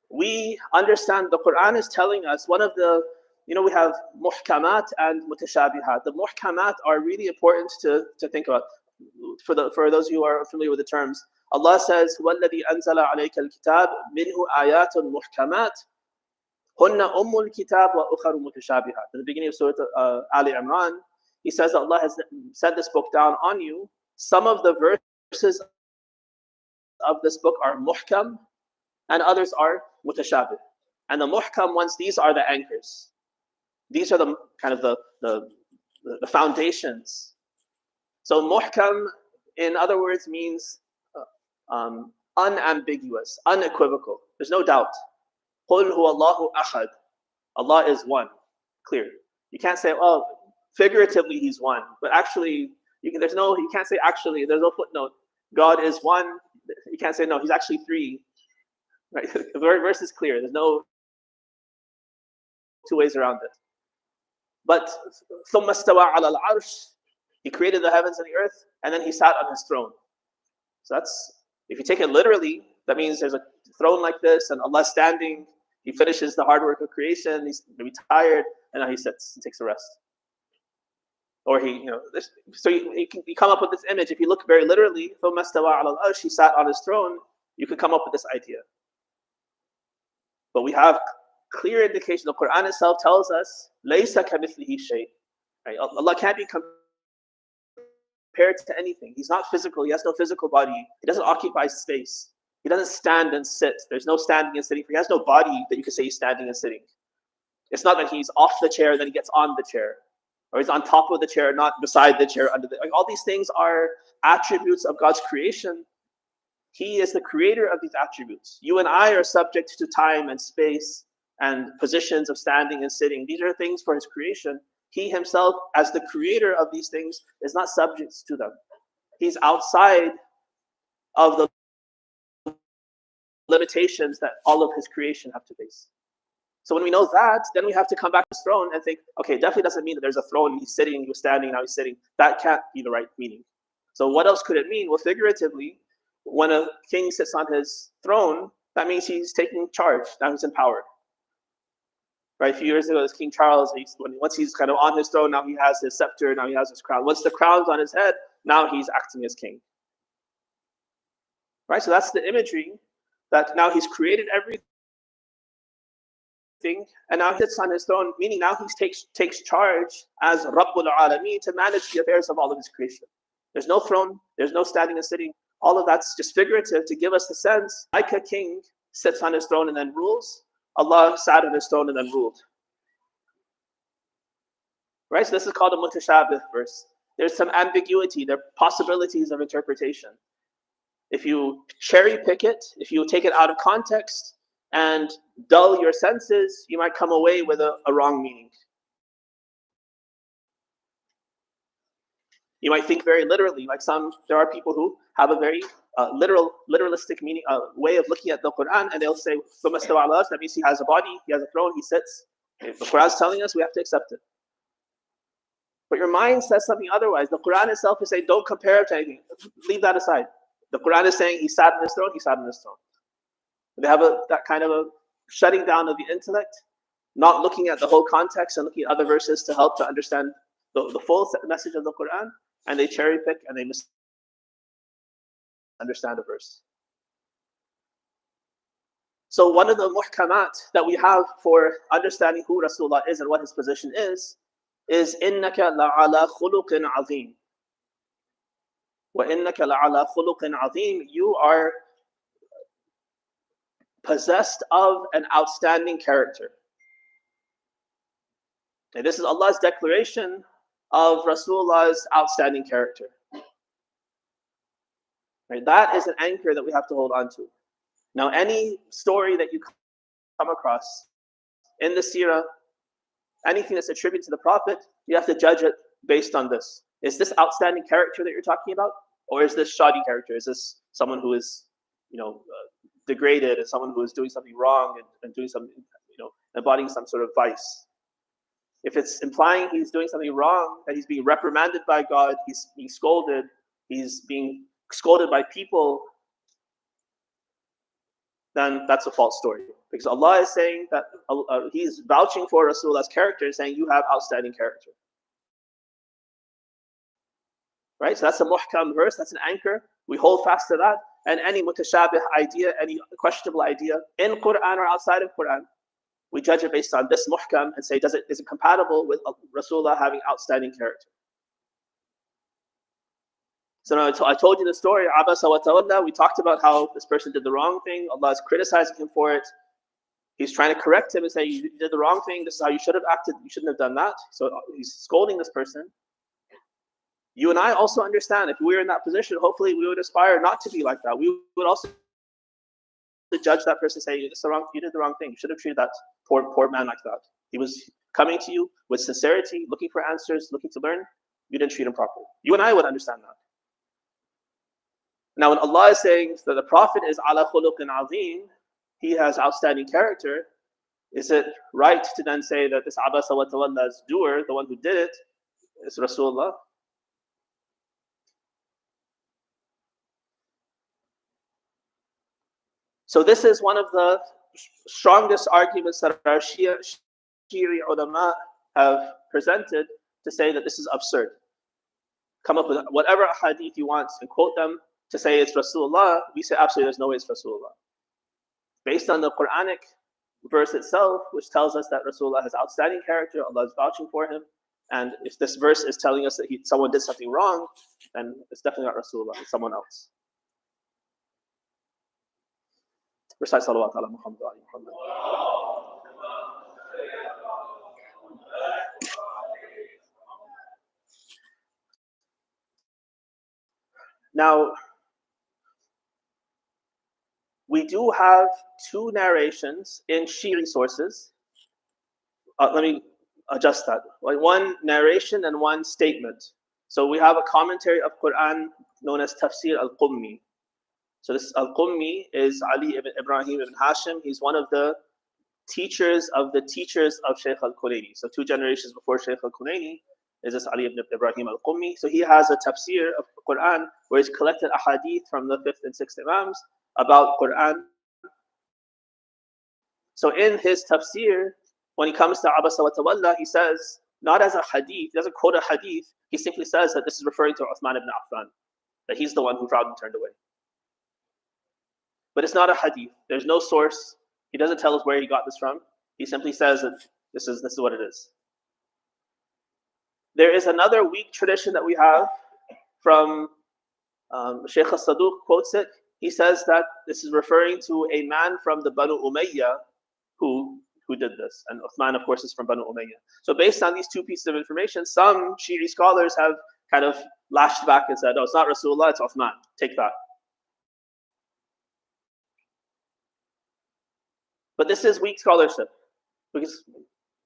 We understand the Quran is telling us one of the, we have muhkamat and mutashabihat. The muhkamat are really important to think about. For those who are familiar with the terms, Allah says, وَالَّذِي أَنزَلَ عَلَيْكَ الْكِتَابِ مِنْهُ آيَاتٌ مُحْكَمَاتٌ هُنَّ أُمُّ الْكِتَابِ وَأُخَرُ مُتَشَابِهَاتٌ. At the beginning of Surah Ali Imran, He says that Allah has sent this book down on you. Some of the verses of this book are muhkam, and others are mutashabih. And the muhkam ones, these are the anchors. These are the kind of the foundations So muhkam, in other words, means unambiguous, unequivocal. There's no doubt. قُلْ هُوَ اللَّهُ أَحَدٌ. Allah is one. Clear. You can't say, oh, figuratively he's one, but actually, you can't say actually, there's no footnote. God is one. You can't say, no, he's actually three. Right? The verse is clear. There's no two ways around it. But ثُمَّ اسْتَوَى عَلَى الْعَرْشِ. He created the heavens and the earth, and then he sat on his throne. So that's, if you take it literally, that means there's a throne like this, and Allah standing. He finishes the hard work of creation. He's maybe tired, and now he sits and takes a rest. Or he come up with this image. If you look very literally, ثُمَّ اسْتَوَى عَلَى الْعَرْشِ, he sat on his throne. You could come up with this idea. But we have clear indication. The Quran itself tells us, لَيْسَ كَمِثْلِهِ شَيْءٍ. Right? Allah can't be compared to anything. He's not physical. He has no physical body. He doesn't occupy space. He doesn't stand and sit. There's no standing and sitting. He has no body that you could say he's standing and sitting. It's not that he's off the chair and then he gets on the chair, or he's on top of the chair, not beside the chair, under the. Like, all these things are attributes of God's creation. He is the creator of these attributes. You and I are subject to time and space and positions of standing and sitting. These are things for his creation. He himself, as the creator of these things, is not subject to them. He's outside of the limitations that all of his creation have to face. So when we know that, then we have to come back to his throne and think, okay, it definitely doesn't mean that there's a throne, he's sitting, he was standing, now he's sitting. That can't be the right meaning. So what else could it mean? Well, figuratively, when a king sits on his throne, that means he's taking charge. Now he's empowered. Right? A few years ago, it was King Charles. Once he's kind of on his throne, now he has his scepter, now he has his crown. Once the crown's on his head, now he's acting as king. Right? So that's the imagery, that now he's created everything, and now he sits on his throne, meaning now he takes charge as Rabbul Alameen to manage the affairs of all of his creation. There's no throne, there's no standing and sitting. All of that's just figurative to give us the sense, like a king sits on his throne and then rules, Allah sat on his throne and then ruled. Right? So this is called a mutashabih verse. There's some ambiguity, there are possibilities of interpretation. If you cherry pick it, if you take it out of context and dull your senses, you might come away with a wrong meaning. You might think very literally, like there are people who have a very literalistic meaning, way of looking at the Quran, and they'll say, that means he has a body, he has a throne, he sits. If the Quran is telling us, we have to accept it. But your mind says something otherwise. The Quran itself is saying, don't compare it to anything. Leave that aside. The Quran is saying he sat on his throne, he sat on his throne. They have that kind of a shutting down of the intellect, not looking at the whole context and looking at other verses to help to understand the full message of the Quran, and they cherry pick and they misunderstand a verse. So one of the muhkamat that we have for understanding who Rasulullah is and what his position is إِنَّكَ لَعَلَى خُلُقٍ عَظِيمٍ. وَإِنَّكَ لَعَلَى خُلُقٍ عَظِيمٍ. You are possessed of an outstanding character. And this is Allah's declaration of Rasulullah's outstanding character. Right? That is an anchor that we have to hold on to. Now, any story that you come across in the seerah, anything that's attributed to the Prophet, you have to judge it based on this. Is this outstanding character that you're talking about? Or is this shoddy character? Is this someone who is, degraded, and someone who is doing something wrong and doing something, embodying some sort of vice? If it's implying he's doing something wrong, that he's being reprimanded by God, he's being scolded, he's being scolded by people, then that's a false story. Because Allah is saying that He's vouching for Rasulullah's character, saying you have outstanding character. Right? So that's a muhkam verse, that's an anchor. We hold fast to that. And any mutashabih idea, any questionable idea in Quran or outside of Quran, we judge it based on this muhkam and say, is it compatible with Rasulullah having outstanding character? So now I told you the story, Abasa wa Tawalla. We talked about how this person did the wrong thing. Allah is criticizing him for it. He's trying to correct him and say, you did the wrong thing. This is how you should have acted. You shouldn't have done that. So he's scolding this person. You and I also understand if we were in that position, hopefully we would aspire not to be like that. We would also judge that person, say, you did the wrong thing. You should have treated that poor man like that. He was coming to you with sincerity, looking for answers, looking to learn. You didn't treat him properly. You and I would understand that. Now, when Allah is saying that the Prophet is ala khuluqin azim, he has outstanding character, is it right to then say that this abasa wa tawalla's doer, the one who did it, is Rasulullah? So this is one of the strongest arguments that our Shi'i ulama have presented to say that this is absurd. Come up with whatever hadith you want and quote them to say it's Rasulullah. We say absolutely there's no way it's Rasulullah. Based on the Quranic verse itself, which tells us that Rasulullah has outstanding character, Allah is vouching for him. And if this verse is telling us that someone did something wrong, then it's definitely not Rasulullah, it's someone else. Recite salawat ala Muhammad wa ali Muhammad. Now, we do have two narrations in Shi'i sources. Let me adjust that. One narration and one statement. So we have a commentary of Quran known as Tafsir al-Qummi. So this al-Qummi is Ali ibn Ibrahim ibn Hashim. He's one of the teachers of Shaykh al-Kulayni. So 2 generations before Shaykh al-Kulayni is this Ali ibn Ibrahim al-Qummi. So he has a tafsir of Quran where he's collected a hadith from the 5th and 6th Imams about Quran. So in his tafsir, when he comes to Abasa wa Tawalla, he says, not as a hadith, he doesn't quote a hadith, he simply says that this is referring to Uthman ibn Affan, that he's the one who proudly turned away. But it's not a hadith. There's no source. He doesn't tell us where he got this from. He simply says that this is what it is. There is another weak tradition that we have from Shaykh al-Saduq quotes it. He says that this is referring to a man from the Banu Umayyah who did this. And Uthman, of course, is from Banu Umayyah. So based on these 2 pieces of information, some Shi'i scholars have kind of lashed back and said, oh, it's not Rasulullah, it's Uthman. Take that. But this is weak scholarship. Because,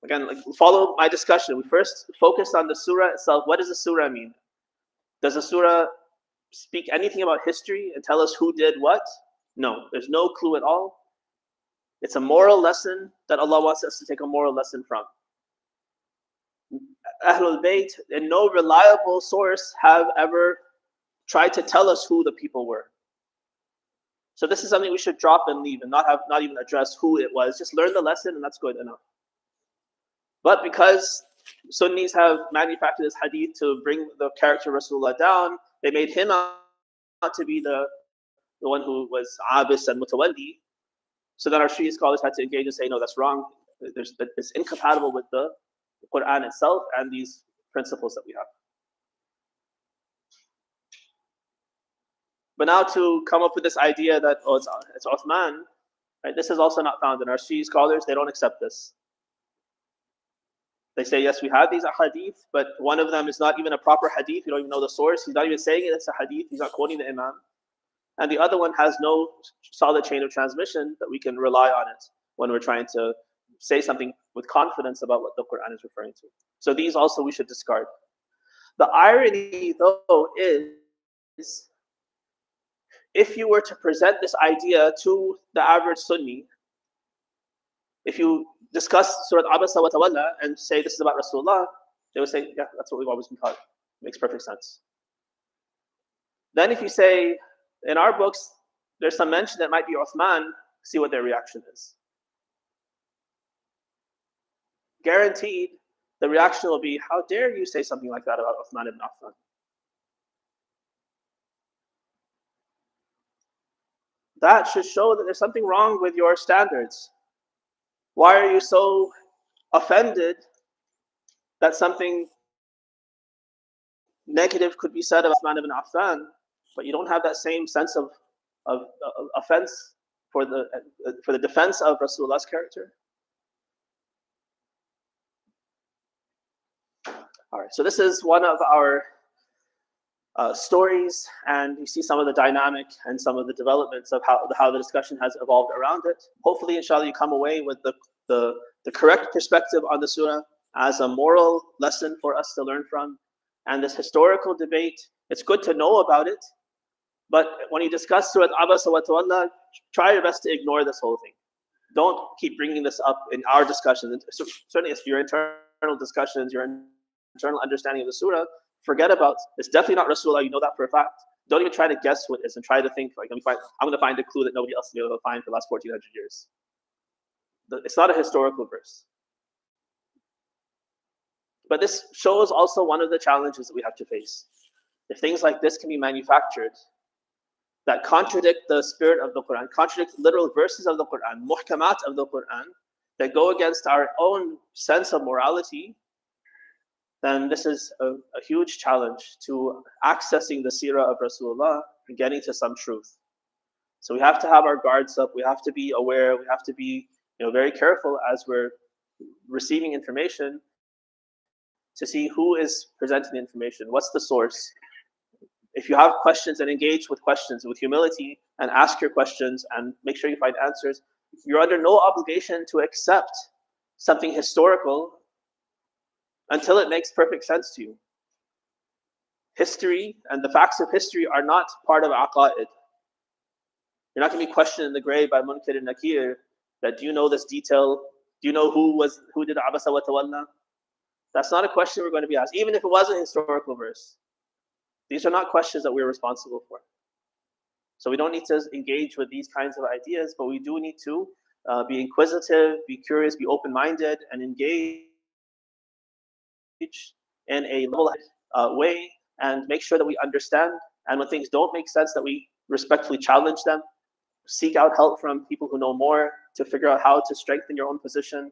again, follow my discussion. We first focused on the surah itself. What does the surah mean? Does the surah speak anything about history and tell us who did what? No, there's no clue at all. It's a moral lesson that Allah wants us to take a moral lesson from. Ahlul Bayt, and no reliable source have ever tried to tell us who the people were. So this is something we should drop and leave and not even address who it was. Just learn the lesson and that's good enough. But because Sunnis have manufactured this hadith to bring the character of Rasulullah down, they made him out to be the one who was abis and mutawalli. So then our Shia scholars had to engage and say, no, that's wrong. It's incompatible with the Quran itself and these principles that we have. But now to come up with this idea that, oh, it's Uthman, right? This is also not found in our Shia scholars. They don't accept this. They say, yes, we have these hadith, but one of them is not even a proper hadith. You don't even know the source. He's not even saying it's a hadith. He's not quoting the Imam. And the other one has no solid chain of transmission that we can rely on it when we're trying to say something with confidence about what the Quran is referring to. So these also we should discard. The irony, though, is if you were to present this idea to the average Sunni, if you discuss Surah Abasa wa Tawalla and say this is about Rasulullah, they would say, yeah, that's what we've always been taught. Makes perfect sense. Then if you say, in our books, there's some mention that might be Uthman, see what their reaction is. Guaranteed, the reaction will be, how dare you say something like that about Uthman ibn Affan? That should show that there's something wrong with your standards. Why are you so offended that something negative could be said about Uthman ibn Affan, but you don't have that same sense of offense for the defense of Rasulullah's character? All right, so this is one of our stories, and you see some of the dynamic and some of the developments of how the discussion has evolved around it. Hopefully, inshallah, you come away with the correct perspective on the surah as a moral lesson for us to learn from. And this historical debate, it's good to know about it, but when you discuss Surah Abasa wa Tawalla, try your best to ignore this whole thing. Don't keep bringing this up in our discussions. Certainly, if your internal discussions, your internal understanding of the surah, forget about it's definitely not Rasulullah. You know that for a fact. Don't even try to guess what it is and try to think like I'm going to find a clue that nobody else has been able to find for the last 1400 years. It's not a historical verse. But this shows also one of the challenges that we have to face. If things like this can be manufactured that contradict the spirit of the Quran, contradict literal verses of the Quran, muhkamat of the Quran, that go against our own sense of morality, then this is a huge challenge to accessing the seerah of Rasulullah and getting to some truth. So we have to have our guards up. We have to be aware. We have to be very careful as we're receiving information to see who is presenting the information, what's the source. If you have questions, and engage with questions with humility and ask your questions and make sure you find answers. You're under no obligation to accept something historical until it makes perfect sense to you. History and the facts of history are not part of aqa'id. You're not going to be questioned in the grave by Munkar and Nakir that do you know this detail? Do you know who did Abasa wa Tawalla? That's not a question we're going to be asked, even if it was a historical verse. These are not questions that we're responsible for. So we don't need to engage with these kinds of ideas, but we do need to be inquisitive, be curious, be open-minded, and engage in a level-headed way, and make sure that we understand. And when things don't make sense, that we respectfully challenge them, seek out help from people who know more to figure out how to strengthen your own position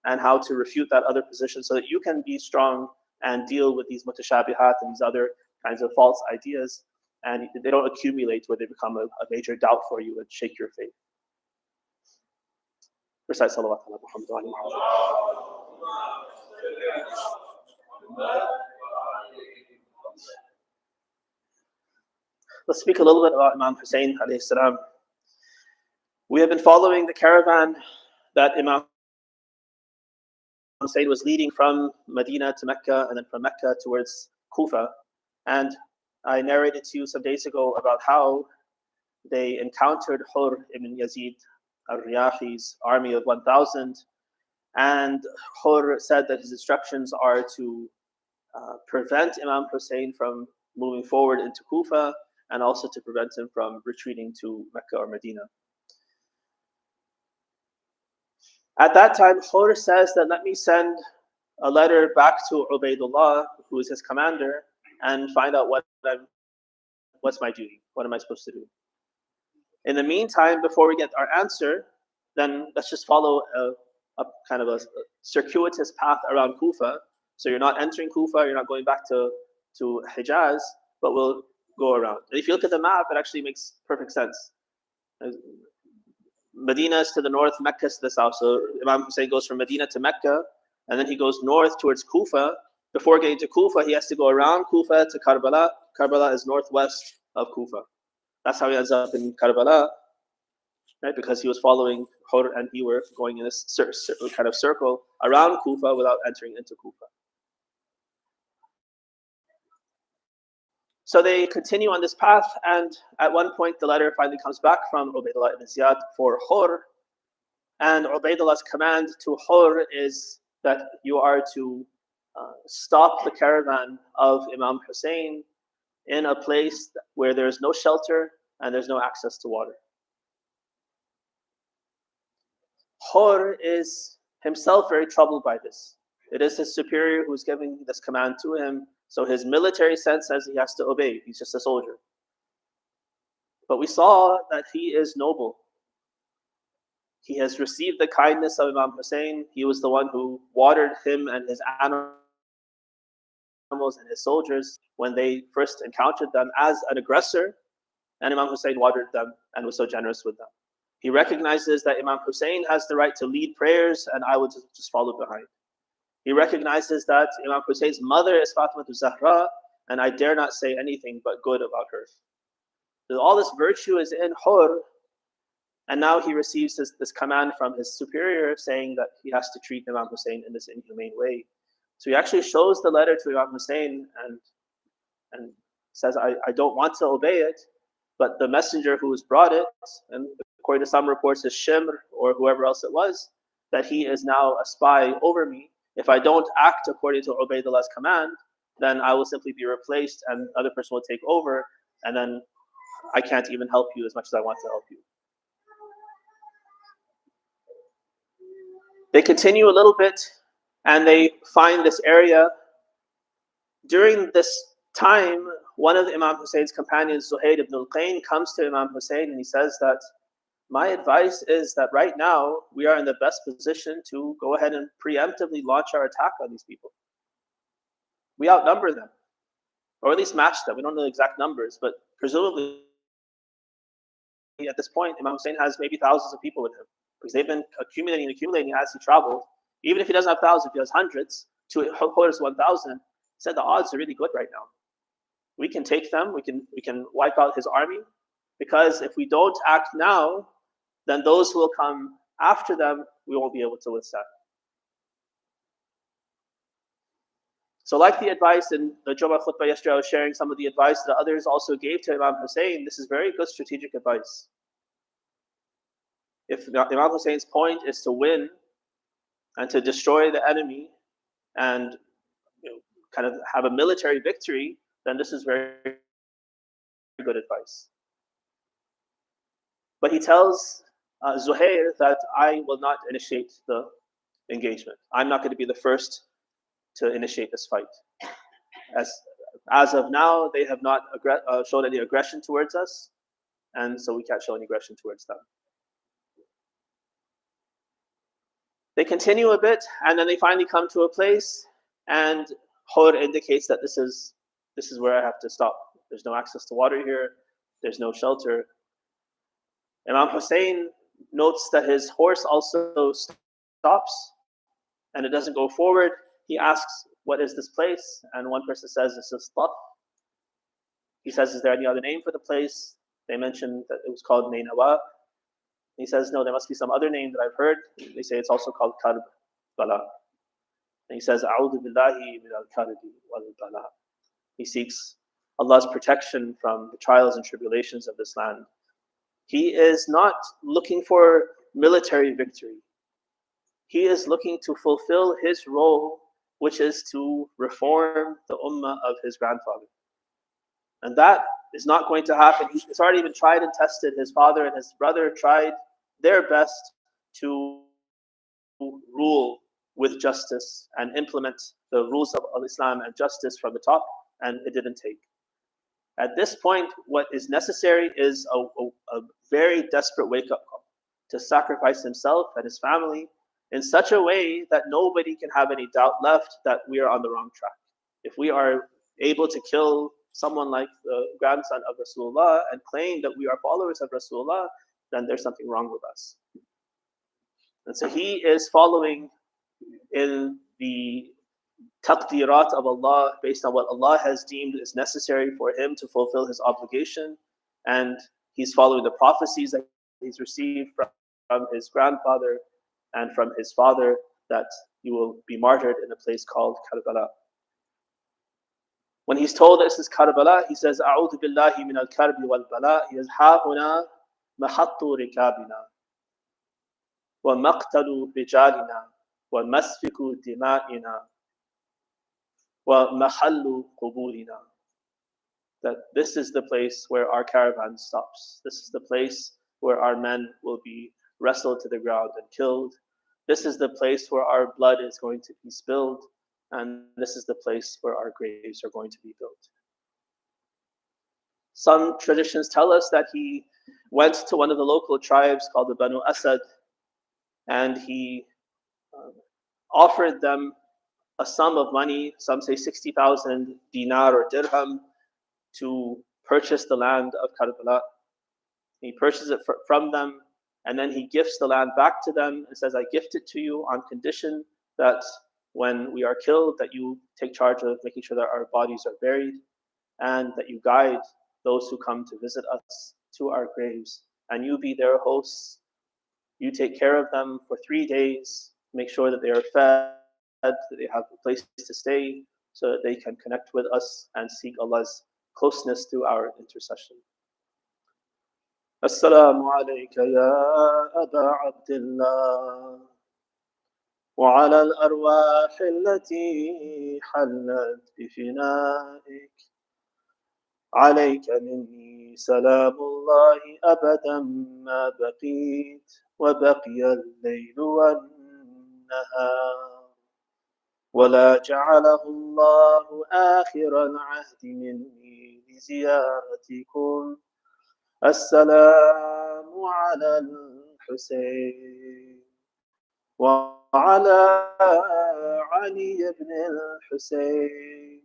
and how to refute that other position so that you can be strong and deal with these mutashabihat and these other kinds of false ideas, and they don't accumulate where they become a major doubt for you and shake your faith. Recite salawat ala Muhammad wa ala Muhammad. Let's speak a little bit about Imam Hussein alayhi salam. We have been following the caravan that Imam Hussein was leading from Medina to Mecca and then from Mecca towards Kufa. And I narrated to you some days ago about how they encountered Hur ibn Yazid al-Riyahi's army of 1,000. And Hur said that his instructions are to prevent Imam Hussein from moving forward into Kufa and also to prevent him from retreating to Mecca or Medina. At that time, Hur says that let me send a letter back to Ubaydullah, who is his commander, and find out what's my duty, what am I supposed to do. In the meantime, before we get our answer, then let's just follow a kind of a circuitous path around Kufa. So you're not entering Kufa, you're not going back to Hijaz, but we'll go around. And if you look at the map, it actually makes perfect sense. Medina is to the north, Mecca is to the south. So Imam Hussein goes from Medina to Mecca, and then he goes north towards Kufa. Before getting to Kufa, he has to go around Kufa to Karbala. Karbala is northwest of Kufa. That's how he ends up in Karbala, right? Because he was following Hur and he were going in this kind of circle around Kufa without entering into Kufa. So they continue on this path, and at one point the letter finally comes back from Ubaydullah ibn Ziyad for Hur, and Ubaydullah's command to Hur is that you are to stop the caravan of Imam Hussein in a place where there's no shelter and there's no access to water. Hur is himself very troubled by this. It is his superior who's giving this command to him. So his military sense says he has to obey. He's just a soldier. But we saw that he is noble. He has received the kindness of Imam Hussein. He was the one who watered him and his animals and his soldiers when they first encountered them as an aggressor. And Imam Hussein watered them and was so generous with them. He recognizes that Imam Hussein has the right to lead prayers and I will just follow behind. He recognizes that Imam Hussein's mother is Fatima DAR-E-ZEHRA, and I dare not say anything but good about her. So all this virtue is in Hur, and now he receives this command from his superior saying that he has to treat Imam Hussein in this inhumane way. So he actually shows the letter to Imam Hussein and says, I don't want to obey it, but the messenger who has brought it, and according to some reports is Shimr or whoever else it was, that he is now a spy over me. If I don't act according to Ubaidullah's command, then I will simply be replaced and the other person will take over, and then I can't even help you as much as I want to help you. They continue a little bit and they find this area. During this time, one of Imam Hussein's companions, Zuhair ibn al-Qayn, comes to Imam Hussein and he says that my advice is that right now we are in the best position to go ahead and preemptively launch our attack on these people. We outnumber them, or at least match them. We don't know the exact numbers, but presumably at this point, Imam Hussein has maybe thousands of people with him, because they've been accumulating as he traveled. Even if he doesn't have thousands, if he has hundreds, to Hur's 1,000, he said the odds are really good right now. We can take them, we can wipe out his army, because if we don't act now, then those who will come after them, we won't be able to withstand. So like the advice in the Jummah khutbah yesterday, I was sharing some of the advice that others also gave to Imam Hussein. This is very good strategic advice. If Imam Hussein's point is to win and to destroy the enemy and kind of have a military victory, then this is very good advice. But he tells Zuhair that I will not initiate the engagement. I'm not going to be the first to initiate this fight. As of now, they have not shown any aggression towards us, and so we can't show any aggression towards them. They continue a bit, and then they finally come to a place, and Hur indicates that this is where I have to stop. There's no access to water here. There's no shelter. Imam Hussein notes that his horse also stops, and it doesn't go forward. He asks, what is this place? And one person says, this is Taf. He says, is there any other name for the place? They mention that it was called Nainawa. He says, no, there must be some other name that I've heard. They say it's also called Karbala. And he says, A'udhu billahi min al-karbi wal-bala. He seeks Allah's protection from the trials and tribulations of this land. He is not looking for military victory. He is looking to fulfill his role, which is to reform the ummah of his grandfather. And that is not going to happen. It's already been tried and tested. His father and his brother tried their best to rule with justice and implement the rules of Islam and justice from the top, and it didn't take. At this point, what is necessary is a very desperate wake-up call to sacrifice himself and his family in such a way that nobody can have any doubt left that we are on the wrong track. If we are able to kill someone like the grandson of Rasulullah and claim that we are followers of Rasulullah, then there's something wrong with us. And so he is following in the taqdirat of Allah based on what Allah has deemed is necessary for him to fulfill his obligation, and he's following the prophecies that he's received from his grandfather and from his father that he will be martyred in a place called Karbala. When he's told this is Karbala, he says, A'udhu billahi min al-karbi wal-bala. He says, Ha'una mahattu rikabina wa maqtalu rijalina wa masfiku dima'ina wa mahallu quburina. That this is the place where our caravan stops. This is the place where our men will be wrestled to the ground and killed. This is the place where our blood is going to be spilled, and this is the place where our graves are going to be built. Some traditions tell us that he went to one of the local tribes called the Banu Asad, and he offered them a sum of money, some say 60,000 dinar or dirham, to purchase the land of Karbala. He purchases it from them, and then he gifts the land back to them and says, I gift it to you on condition that when we are killed, that you take charge of making sure that our bodies are buried. and that you guide those who come to visit us to our graves, and you be their hosts. You take care of them for 3 days, make sure that they are fed, that they have a place to stay, so that they can connect with us and seek Allah's closeness through our intercession. Assalamu alayka ya Aba Abdullah وعلى الأرواح التي حلت بفنائك عليك مني سلام الله أبدا ما بقيت وبقي الليل والنهار ولا جعله الله آخر العهد مني لزيارتكم السلام على الحسين وعلى علي بن الحسين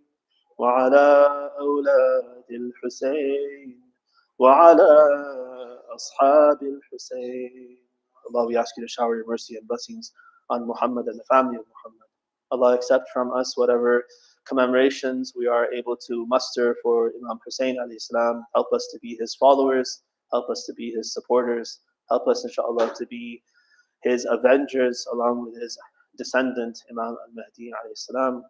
وعلى أولاد الحسين وعلى أصحاب الحسين. Allah, we ask you to shower your mercy and blessings on Muhammad and the family of Muhammad. Allah, accept from us whatever commemorations we are able to muster for Imam Hussein alayhi salam. Help us to be his followers, help us to be his supporters, help us inshallah to be his avengers along with his descendant Imam al-Mahdi alayhi salam.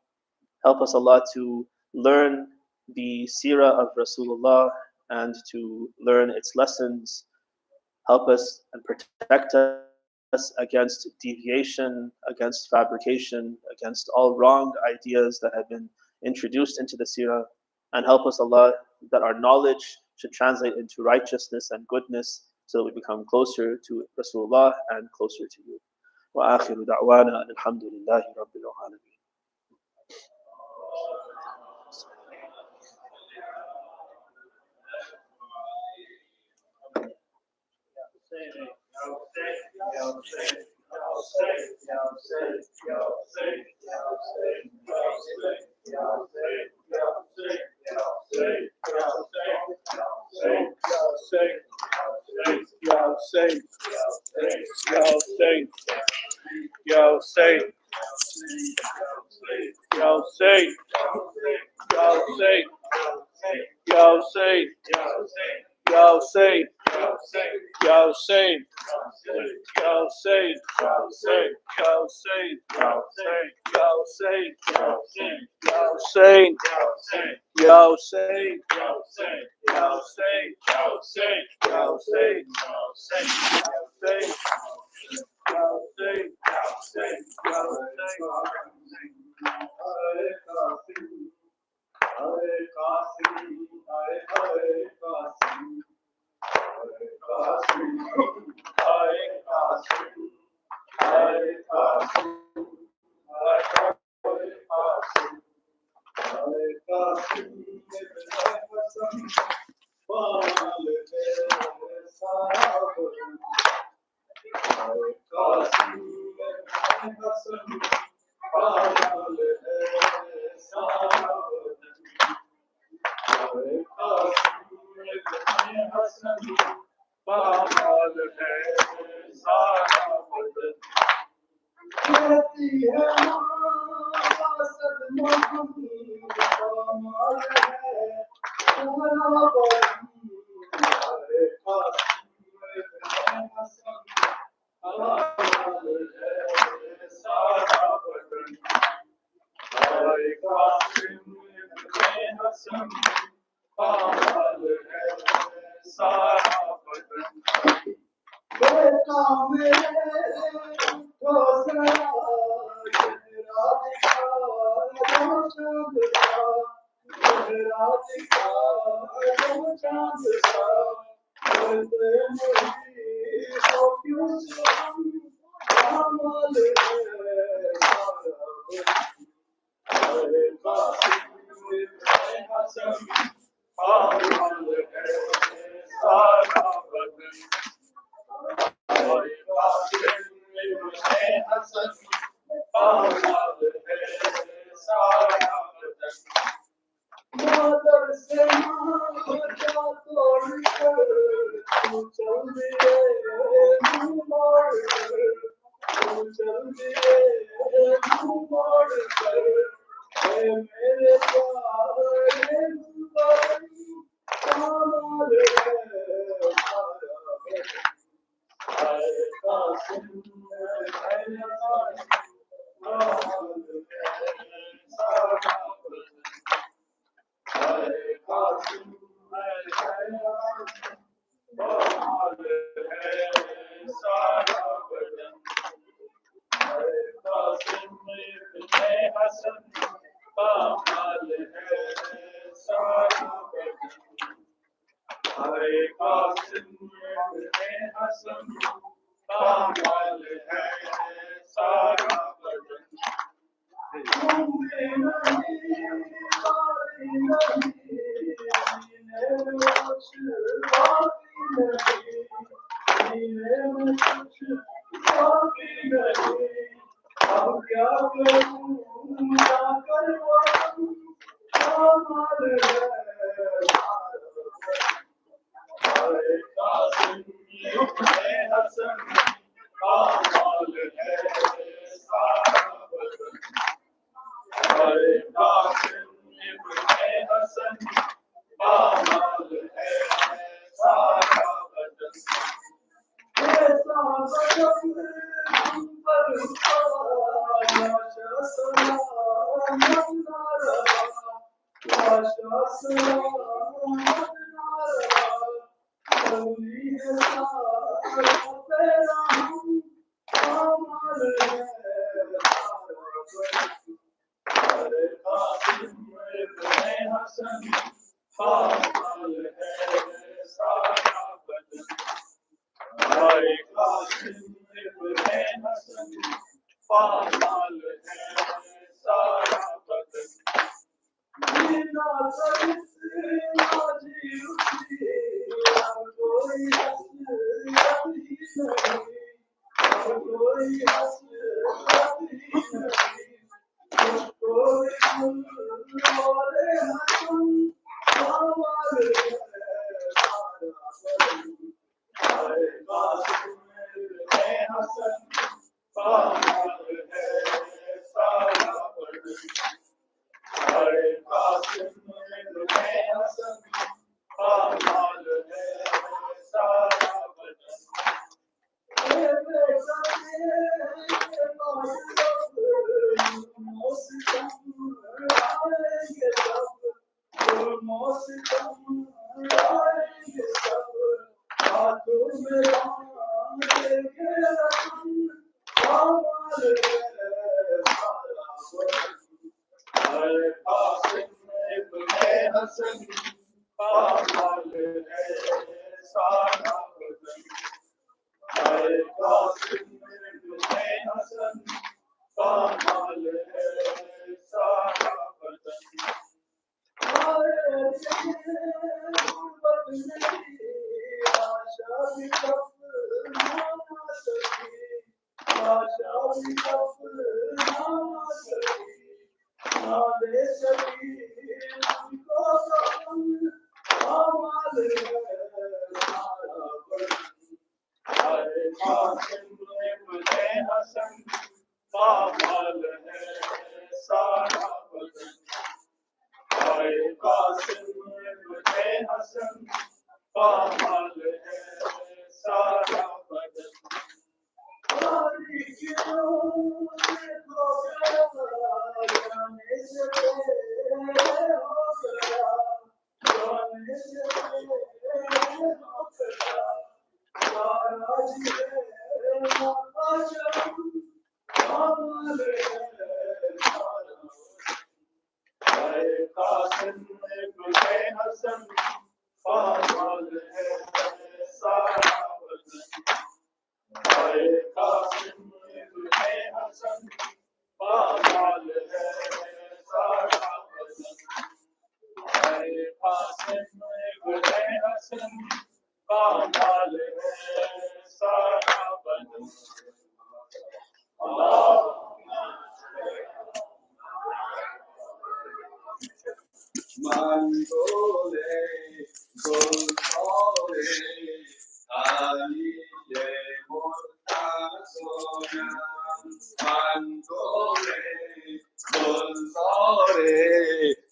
Help us Allah to learn the seerah of Rasulullah and to learn its lessons. Help us and protect us against deviation, against fabrication, against all wrong ideas that have been introduced into the seerah. And help us Allah that our knowledge should translate into righteousness and goodness, so that we become closer to Rasulullah and closer to you. وآخر دعوانا الحمد لله رب العالمين.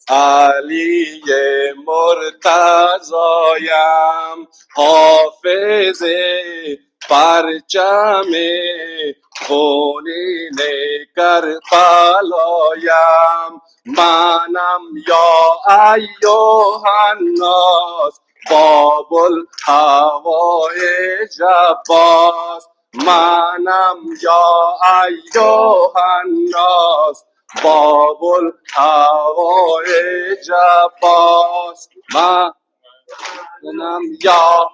علی مرتضایم حافظ پرچم خونی لیکر پالایم منم یا ایوه الناس باب الهوای جباس منم یا ایوه الناس باب الهوای جباس منم یا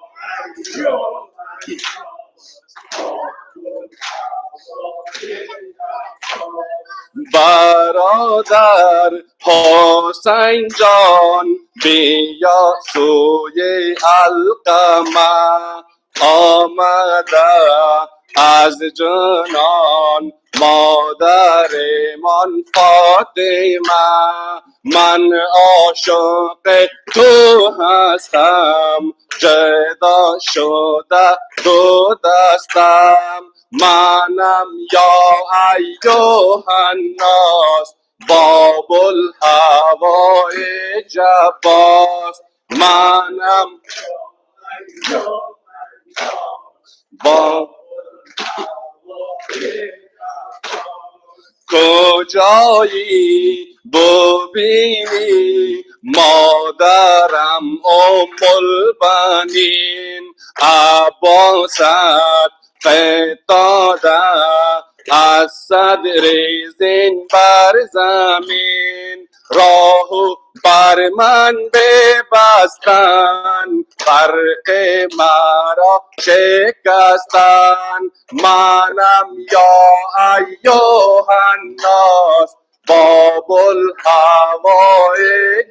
برادر حسین جان بیا سوی القمه آمده از جنان مادرمان فاطمه من عاشق تو هستم جدا شده دو دستم منم یا ایوه الناس باب الهوای جباس منم با کجایی ببینی مادرم البنین عباست فتاده از صدر زین بر زمین راهو بر من ببستن فرق مرا شکستن منم یا ایوه الناس باب الهوای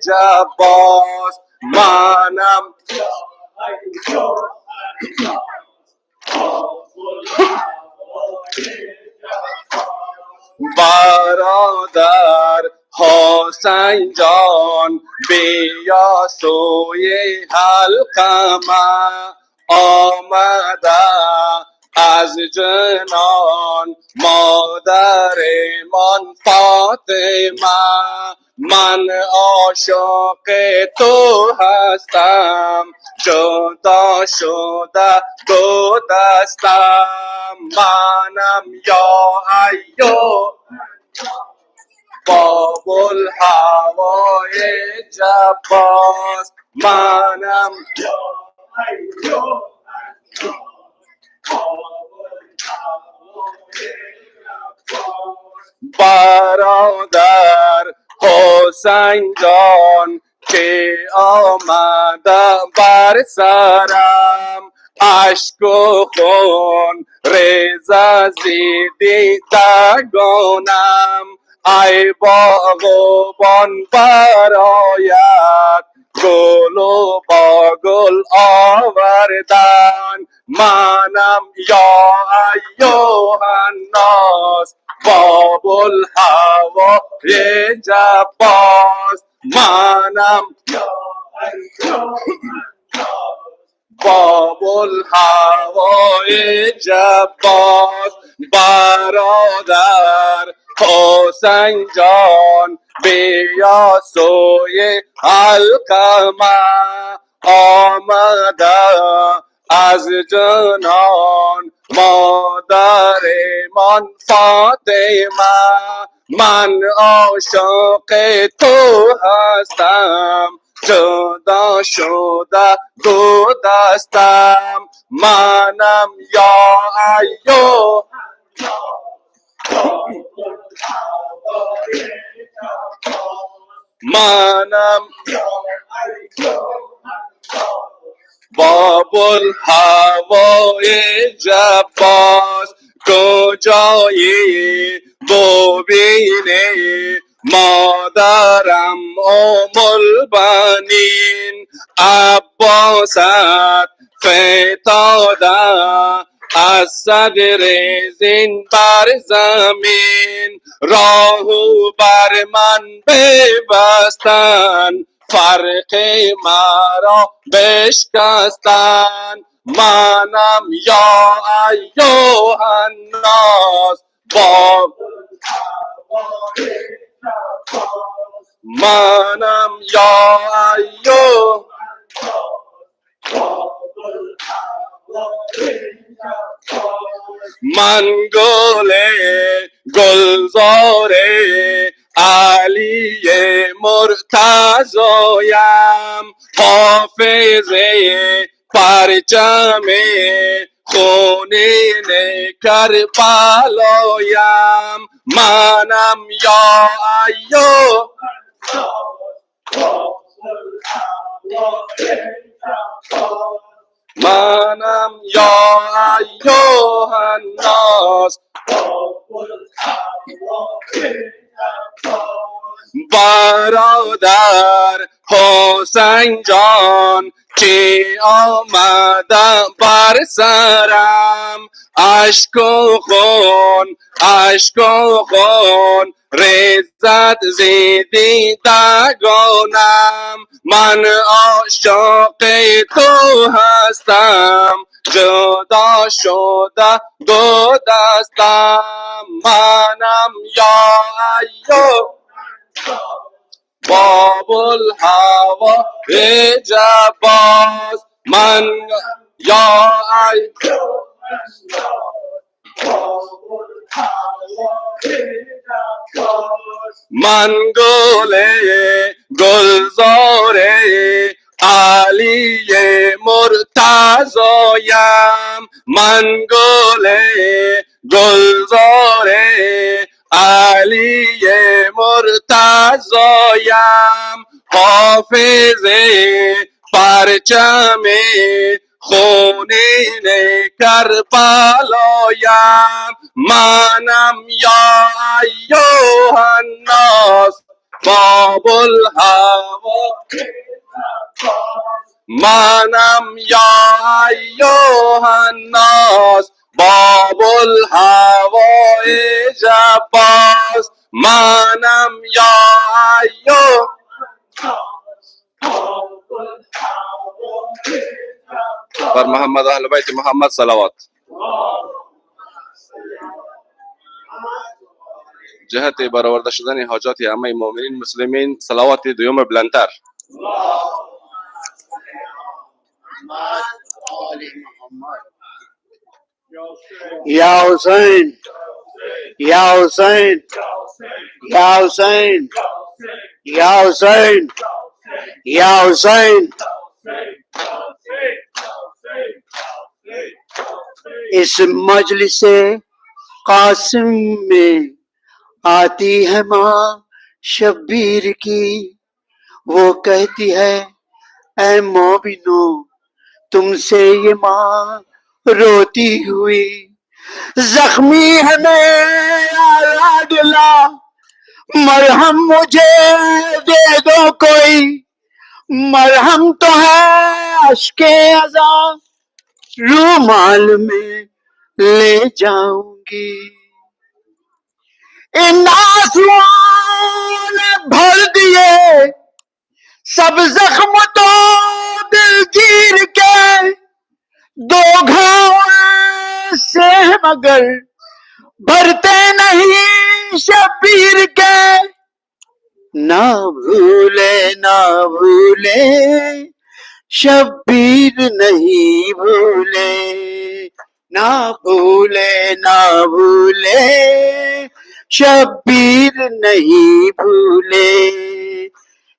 جباس منم برادر حسین جان بیا سوی حلقمه آمده از جنان مادرمان فاطمه من عاشق تو هستم جدا شده دو دستم منم یا ایوه باب الهوای جباس منم برادر حسین جان که آمده بر سرم اشک و خون ریزه زیدی دگانم ای باغبان برایت گل و با گل آوردن منم یا ایوه الناس باب الهوای جباس منم باب الهوای جباس برادر حسین جان بیا سوی القمه آمده از جنان مادرمان فاطمه من عاشق تو هستم جدا شده دو دستم منم یا ایوه منم باب الهوای جباس کجایی ببینی مادرم البنین عباست فتاده از صدر زین بر زمین راهو بر من ببستن فرق مرا بشکستن منم یا ایوه الناس با منم یا ایوه من گل گلزار علی مرتضایم، حافظ پرچم خونین کربلایم. منم یا ایو منم یا ایوه الناس برادر حسین جان که آمدم بر سرم، اشک و خون ریزد زیدی دگانم. من عاشق تو هستم، جدا شده دو دستم. منم یا ایو باب الهوا جباز، من یا ایو من گل گلزار علی مرتضایم. من گل گلزار علی مرتضایم، حافظ پرچم خونین کربلایم. منم یا ایوه الناس باب الهوا، منم یا ایوه الناس باب الهوا جباز. منم یا ایوه بر محمد و اهل بیت محمد صلوات. جهت برآورده شدن حاجات همه مؤمنین مسلمین، صلوات دوم بلندتر. یا حسین یا حسین یا حسین یا حسین یا حسین. اس مجلس قاسم میں آتی ہے ماں شبیر کی، وہ کہتی ہے اے مومنو تم سے یہ ماں روتی ہوئی، زخمی ہے میرا لاڈلا مرہم مجھے دے دو کوئی، مرہم تو ہے اشک عذاب رومال میں لے جاؤں گی. ان آنسوؤں نے بھر دیے سب زخم تو دل گیر کے، دو گھاؤں سے مگر بھرتے نہیں شبیر کے. نہ بھولے نہ بھولے شبیر نہیں بھولے، نہ بھولے نہ بھولے شبیر نہیں بھولے.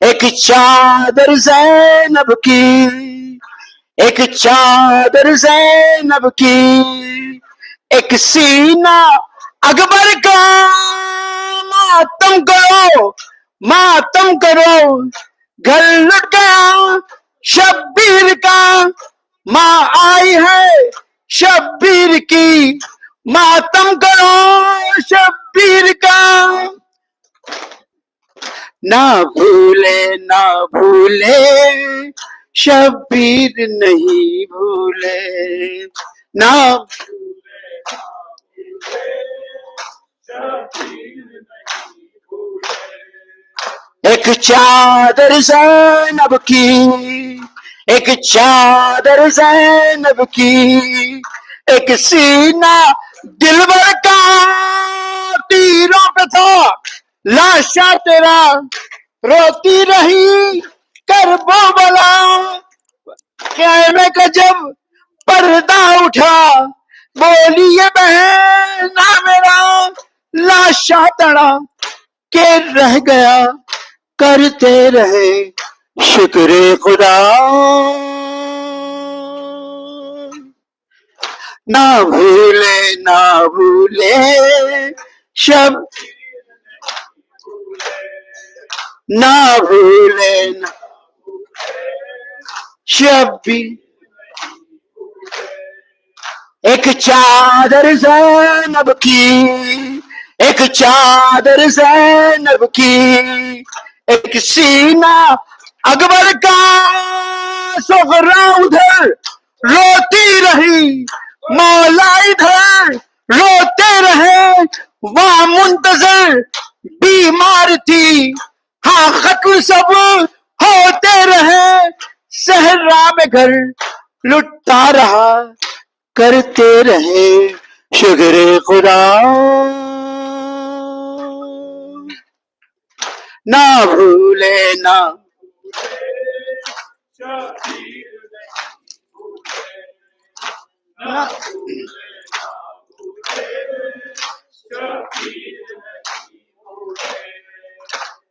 ایک چادر زینب کی، ایک چادر زینب کی، ایک سینہ اکبر کا، ماتم کرو ماتم کرو گھر لٹ گیا شبیر کا. ماں آئی ہے شبیر کی، ماتم کرو شبیر کا. نہ بھولے نہ بھولے شبیر نہیں بھولے، نہ ایک چادر زینب کی، ایک چادر زینب کی، ایک سینہ دلبر کا تیروں پہ تھا لاشا تیرا روتی رہی کربلا. خیمے کا جب पर्दा उठा, बोली ये बहन मेरा लाशा तड़ा के रह गया, करते रहे शुक्र खुदा। ना भूले ना भूले शब, ना भूले ना शब्बी। एक चादर ज़ैनब की, एक चादर ज़ैनब की, एक सीना अकबर का, ज़ोहरा उधर रोती रही, मौला इधर रोते रहे। वहाँ मुंतजर बीमार थी, हाँ खत्म सब होते रहे। सहरा में घर लुटता रहा, करते रहे शुक्र खुदा। ना भूले ना,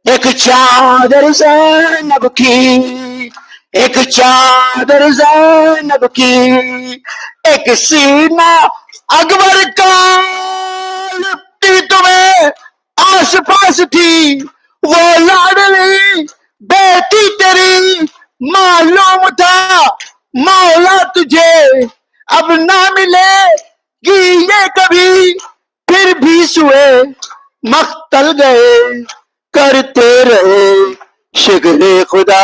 एक चादर ज़ैनब की, एक चादर ज़ैनब की, एक सीना अकबर का, लिपटी तुम्हें आस पास थी, वो लाडली बेटी तेरी। मालूम था मौला तुझे अब ना मिलेगी ये कभी, फिर भी सुए मख्तल गए, करते रहे शुक्र खुदा।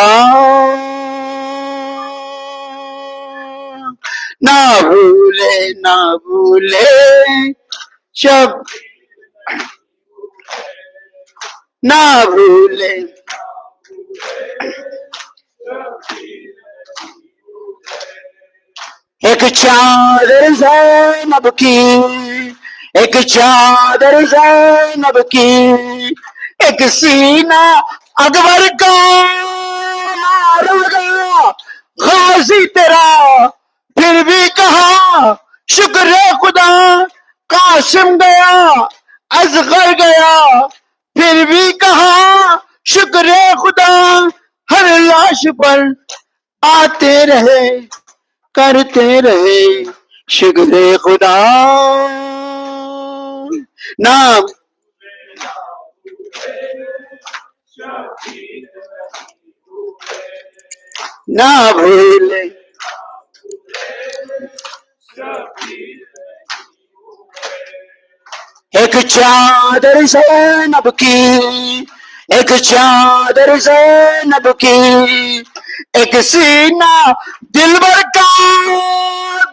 ना भूले ना भूले शब, ना भूले। एक चादर ज़ैनब की, एक चादर ज़ैनब की, एक सीना अकबर का, मारा गया गाजी तेरा, फिर भी कहा शुक्र खुदा। कासिम गया असगर गया, फिर भी कहा शुक्र खुदा। हर लाश पर आते रहे, करते रहे शुक्र खुदा। ना ना भूले, एक चादर ज़ैनब की, एक चादर ज़ैनब की, एक सीना दिलबर का।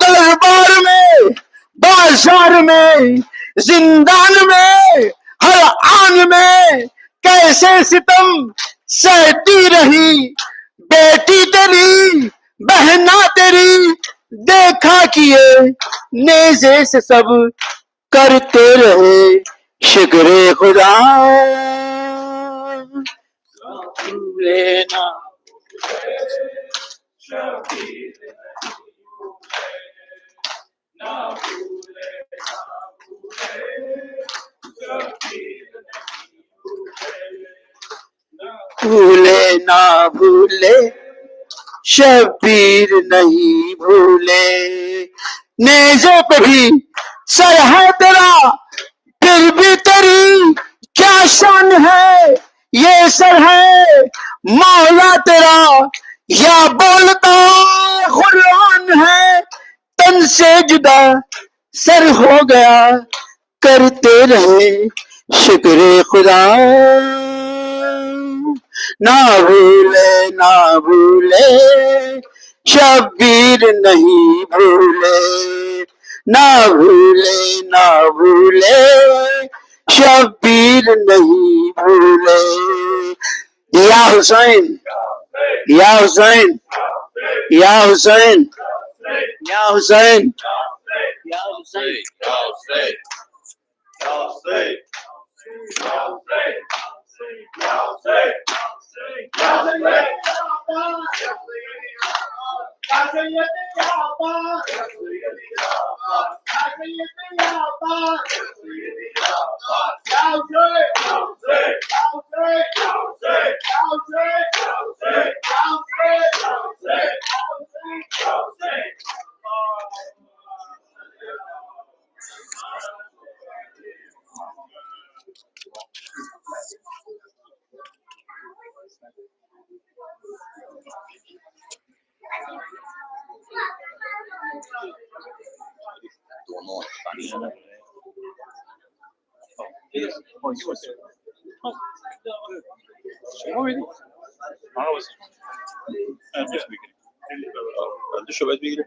दरबार में, बाजार में, जिंदान में, हर आन में कैसे सितम सहती रही बेटी तेरी, बहना तेरी। देखा किए नेज़े से सब, करते रहे शुक्र खुदा। लेना भूले ना भूले शबीर नहीं भूले। नेज़े पे भी सर है तेरा, फिर भी तेरी क्या शान है। ये सर है मौला तेरा, या बोलता कुरान है। तन से जुदा सर हो गया, करते रहे शुक्र खुदा। ना भूले ना भूले शबीर नहीं भूले, ना भूले ना भूले शबीर नहीं भूले। या हुसैन, या हुसैन, या हुसैन, या हुसैन, या Hussain. شو بعد بيقرا؟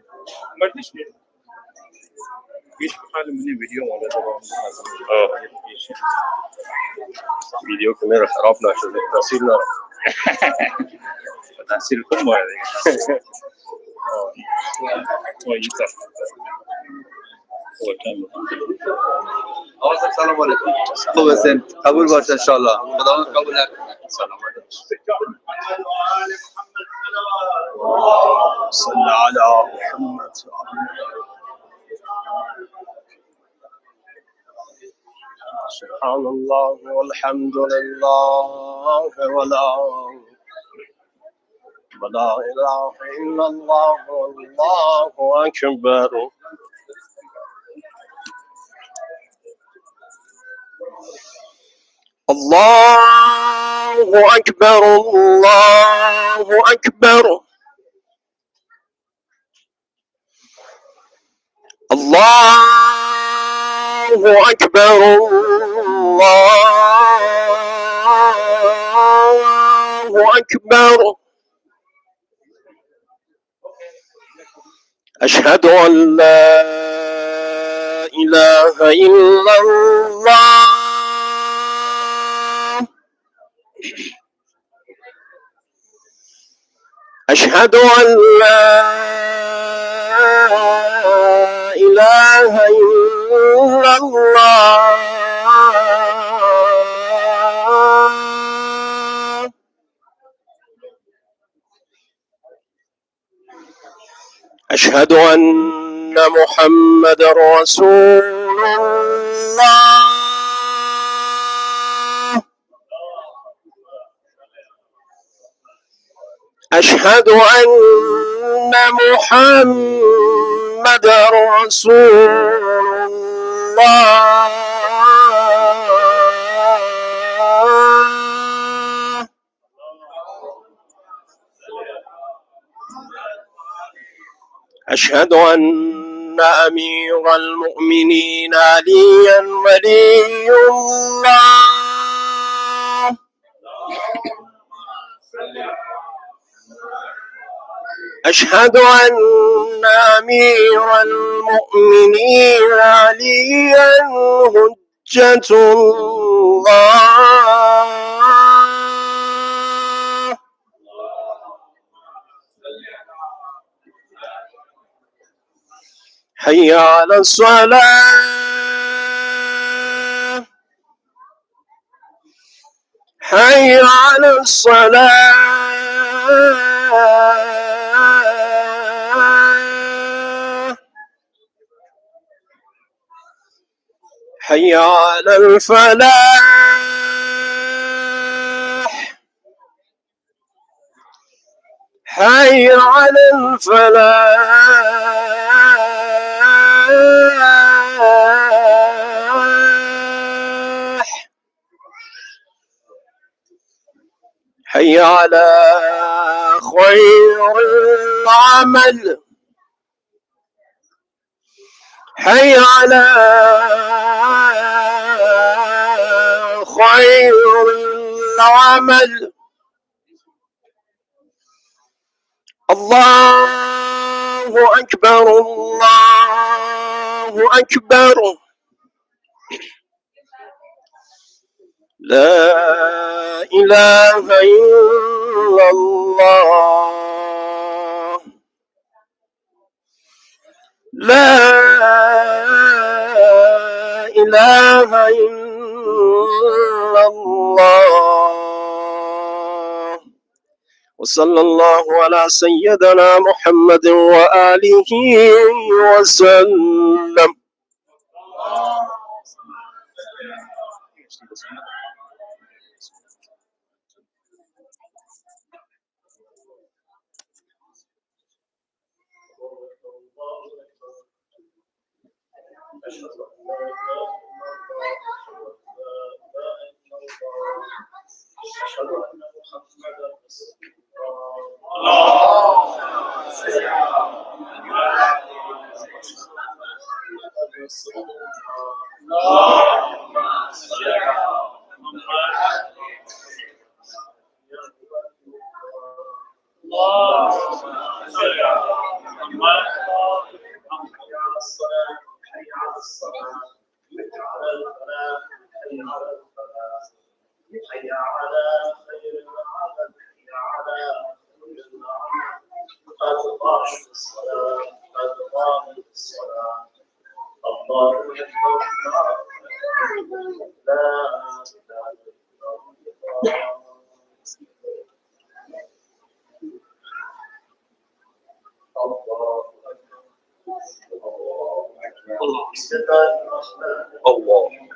ما ادري شو ايش حاله من فيديو ولا فيديو كاميرا خرابنا عشان تحصيلنا تحصيل كم هذا كويسة هو كامل السلام عليكم. خوب هستین؟ قبول باشه ان شاء الله. خداوند قبول نکنه. سلام علیکم. صل على محمد. سبحان الله والحمد لله ولا إله إلا الله والله أكبر. الله أكبر الله أكبر الله أكبر الله أكبر. أشهد أن لا إله إلا الله أشهد أن لا إله إلا الله أشهد أن محمد رسول الله أشهد أن محمد رسول الله أشهد أن أمير المؤمنين عليا ولي الله أشهد أن أمير المؤمنين عليا حجة الله حي على الصلاة حي على الصلاة حي على الفلاح حي على الفلاح حي على خير العمل حي على خير العمل. الله أكبر الله أكبر. لا إله إلا الله لا إله إلا الله. وصلى الله على سيدنا محمد وآله وسلم. أشهد أن محمدا رسول الله. حي على خير العمل، حي على خير العمل، قد قامت الصلاة، قد قامت الصلاة. الله أكبر، لا إله إلا الله. الله أكبر. بسم الله الرحمن الرحيم.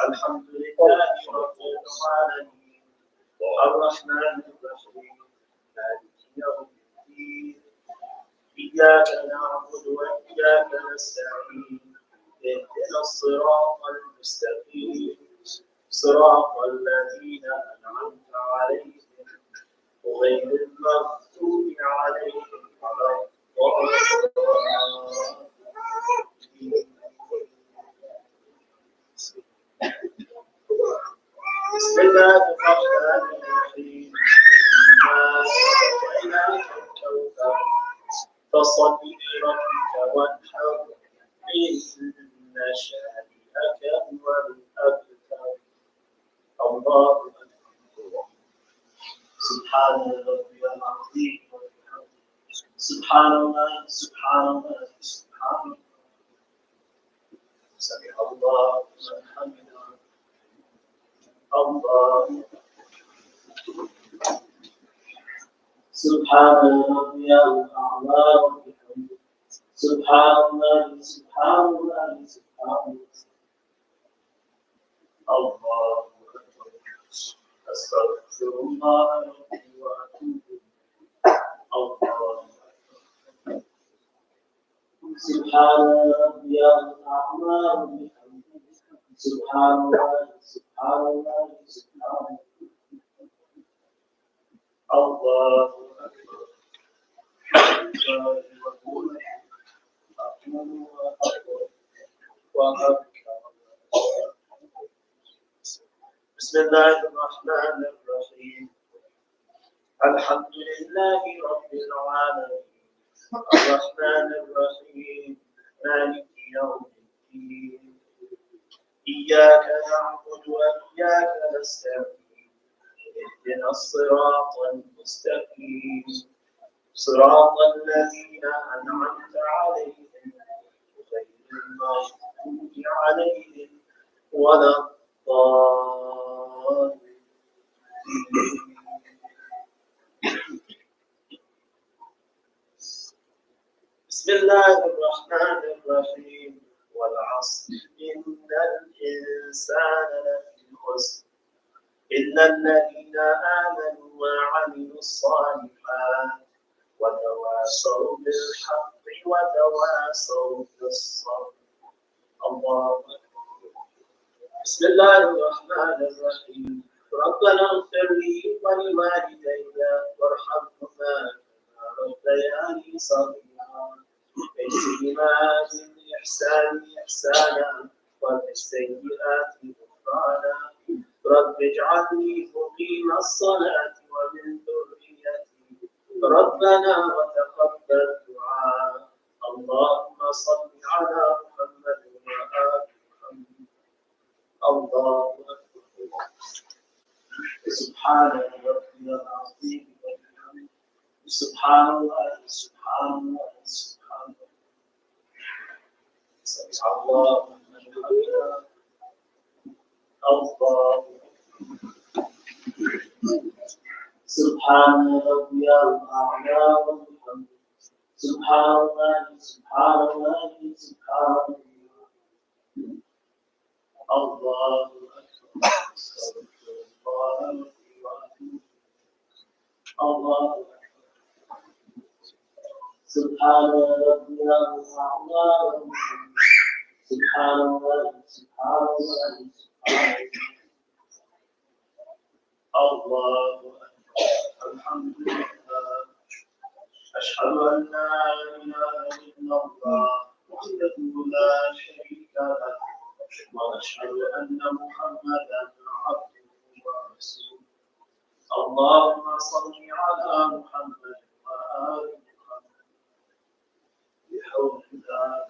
الحمد لله رب العالمين، الرحمن الرحيم، مالك يوم الدين، إياك نعبد وإياك نستعين، اهدنا الصراط المستقيم، صراط الذين أنعمت عليهم غير المغضوب عليهم ولا الضالين. بسم الله الرحمن الرحيم. إنا أعطيناك الكوثر فصل لربك وانحر، إن شانئك هو الأبتر. الله أكبر. سبحان ربي العظيم وبحمده، سبحان الله سبحان الله سبحان الله. سمع الله لمن حمده. الله سبحان ربي الأعلى وبحمده، سبحان الله سبحان الله سبحان الله. أستغفر الله ربي وأتوب إليه. الله سبحان ربي الأعلى وبحمده، سبحان الله سبحان الله سبحان الله. أكبر. بسم الله الرحمن الرحيم. الحمد لله رب العالمين، الرحمن الرحيم، مالك يوم الدين، إياك نعبد وإياك نستعين، اهدنا الصراط المستقيم، صراط الذين أنعمت عليهم غير المغضوب عليهم ولا الضالين. بسم الله الرحمن الرحيم. والعصر إن الإنسان لفي خسر إلا الذين آمنوا وعملوا الصالحات وتواصوا بالحق وتواصوا بالصبر. الله أكبر. بسم الله الرحمن الرحيم. ربنا اغفر لي ولوالدي وارحمهما كما ربياني صغيرا. ليس بما بالإحسان إحسانا وبالسيئات غفرانا. رب اجعلني مقيم الصلاة ومن ذريتي ربنا وتقبل دعاء. اللهم صل على محمد وآل محمد. الله أكبر. سبحان ربي العظيم وبحمده، سبحان الله سبحان الله سبحان الله. سمع الله لمن حمده. الله سبحان سبحان ربي الأعلى وبحمده سبحان الله سبحان الله سبحان الله أكبر أستغفر الله وأتوب الله سبحان ربي الأعلى وبحمده سبحان الله سبحان الله سبحان الله أكبر الحمد لله أشهد أن لا إله إلا الله وحده لا شريك له وأشهد أن محمدا عبده ورسوله اللهم صل على محمد وآل محمد بحول الله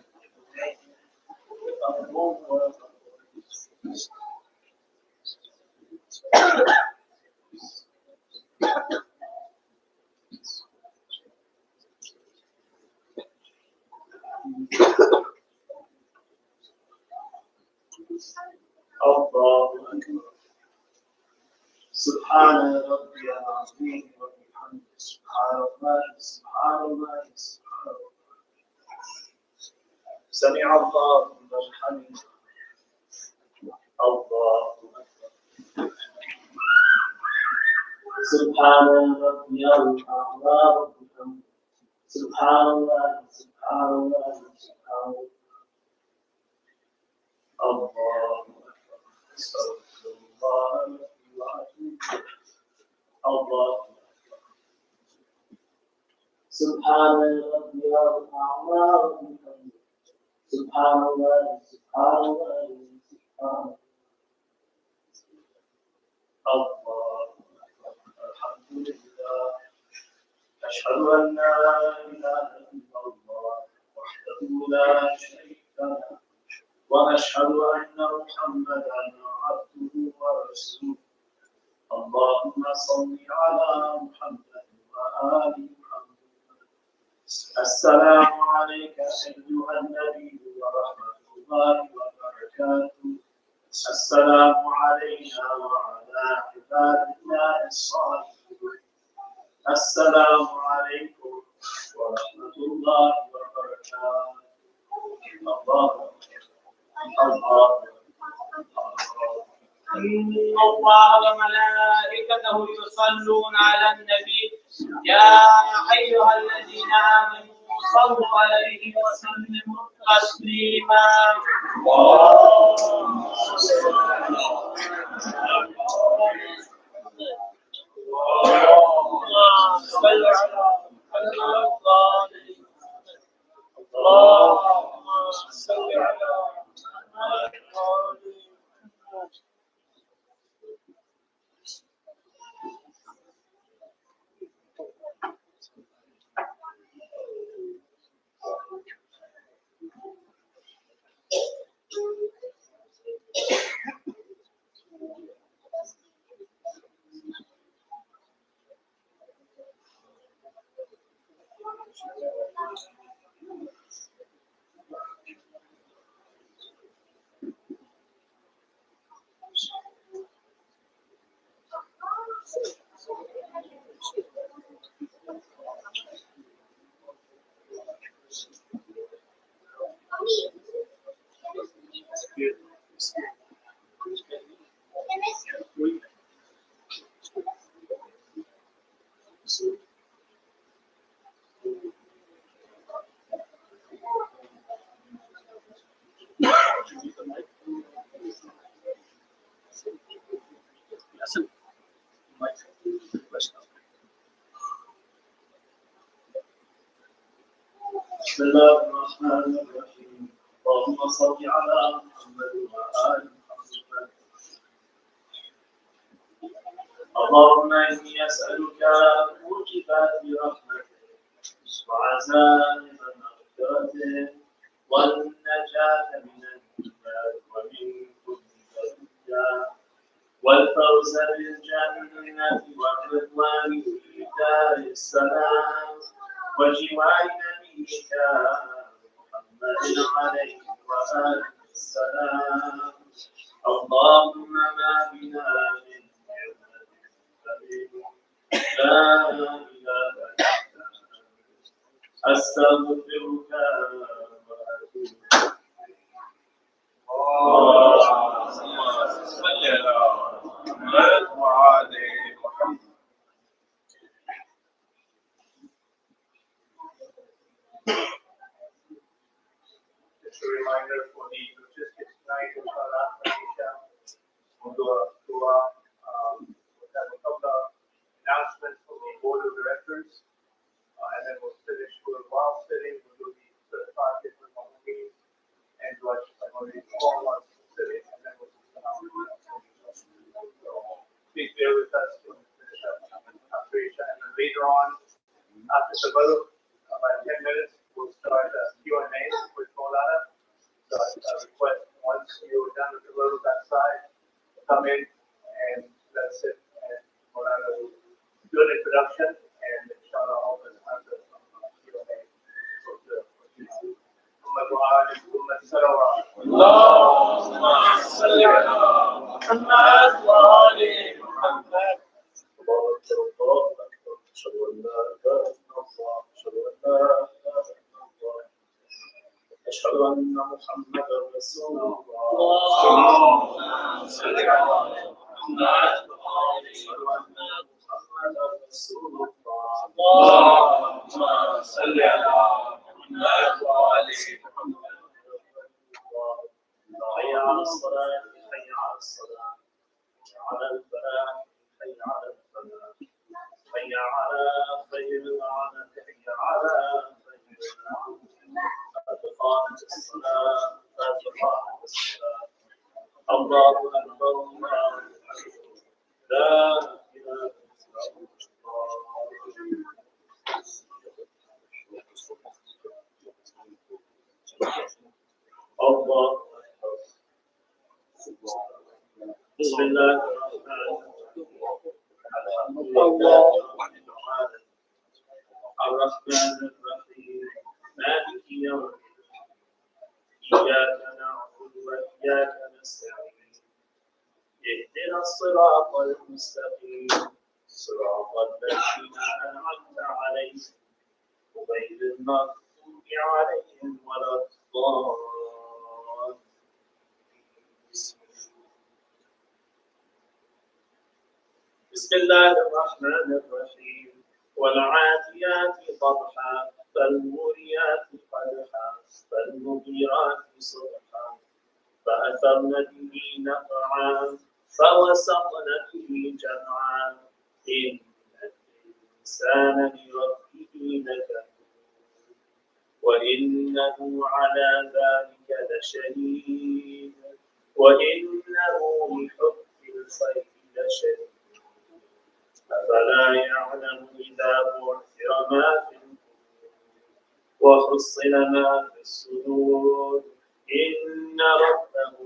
الله أكبر سبحان ربي العظيم وبحمده سبحان الله سبحان الله سبحان الله سمع الله لمن حمده الله أكبر سبحان ربي الأعلى وبحمده سبحان الله سبحان الله سبحان الله أكبر أستغفر الله وأتوب الله أكبر سبحان ربي الأعلى وبحمده سبحان الله سبحان الله سبحان الله الحمد لله أشهد أن لا إله إلا الله وحده لا شريك له وأشهد أن محمدا عبده ورسوله اللهم صل على محمد وآل محمد السلام عليك أيها النبي ورحمة الله وبركاته السلام علينا وعلى عباد الله الصالحين السلام عليكم ورحمة الله وبركاته الله إن الله وملائكته يصلون على النبي يا أيها الذين آمنوا صلوا عليه وسلموا تسليما اللهم صل على بسم الله الرحمن الرحيم اللهم صل على محمد وآل محمد اللهم إني أسألك موجبات رحمتك وعزائم مغفرتك والنجاة من النار ومن كل بلية والفوز بالجنة والرضوان في دار السلام وجوار نبيك محمد عليه وآله السلام اللهم ما بنا من نعمة لا bear with us to finish up after Isha. And then later on, after Tabarruk, about 10 minutes, we'll start Q&A with Maulana. So I request once you're done with Tabarruk outside, come in and that's it. And Maulana will do an introduction and inshallah all the answer from Q&A. اللهم صل على محمد وآل محمد. أشهد أن محمدا رسول الله. اللهم صل على محمد وآل محمد رسول الله. اللهم صل على محمد وآل محمد. حي على الصلاة حي على الصلاة، حي على الفلاح حي على الفلاح، حي على خير العمل حي على خير العمل. قد قامت الصلاة قد قامت الصلاة. الله أكبر الله أكبر لا إله إلا الله. الله أكبر. بسم الله الرحمن الرحيم. الحمد لله رب العالمين الرحمن الرحيم مالك يوم الدين. إياك نعبد وإياك نستعين. اهدنا الصراط المستقيم صراط الذين أنعمت عليهم غير المغضوب عليهم ولا الضالين. بسم الله الرحمن الرحيم. والعاديات ضبحا فالموريات قدحا فالمغيرات صبحا فأثرن به نقعا فوسطن به جمعا إن الإنسان لربه لكنود وإنه على ذلك لشهيد وإنه لحب الخير لشديد. أفلا يعلم إذا بعثر ما في القبور وحصل ما في الصدور إن ربه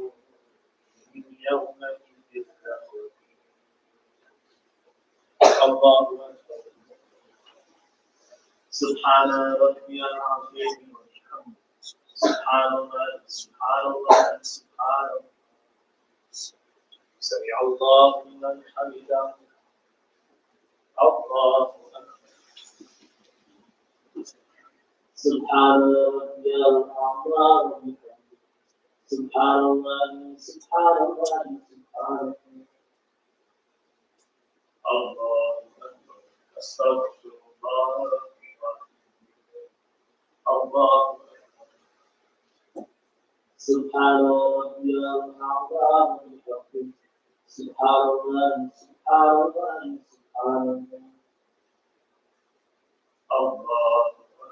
يومئذ لخبير. الله أكبر. سبحان ربي العظيم والحمد. سبحان الله سبحان الله سبحان الله. سمع الله لمن حمده. الله أكبر. سبحان ربي الأعظم. سبحان الله سبحان الله سبحان الله. الله أكبر. أستغفر الله ربي الله أكبر. سبحان ربي الأعظم. سبحان الله سبحان الله سبحان الله. الله أكبر.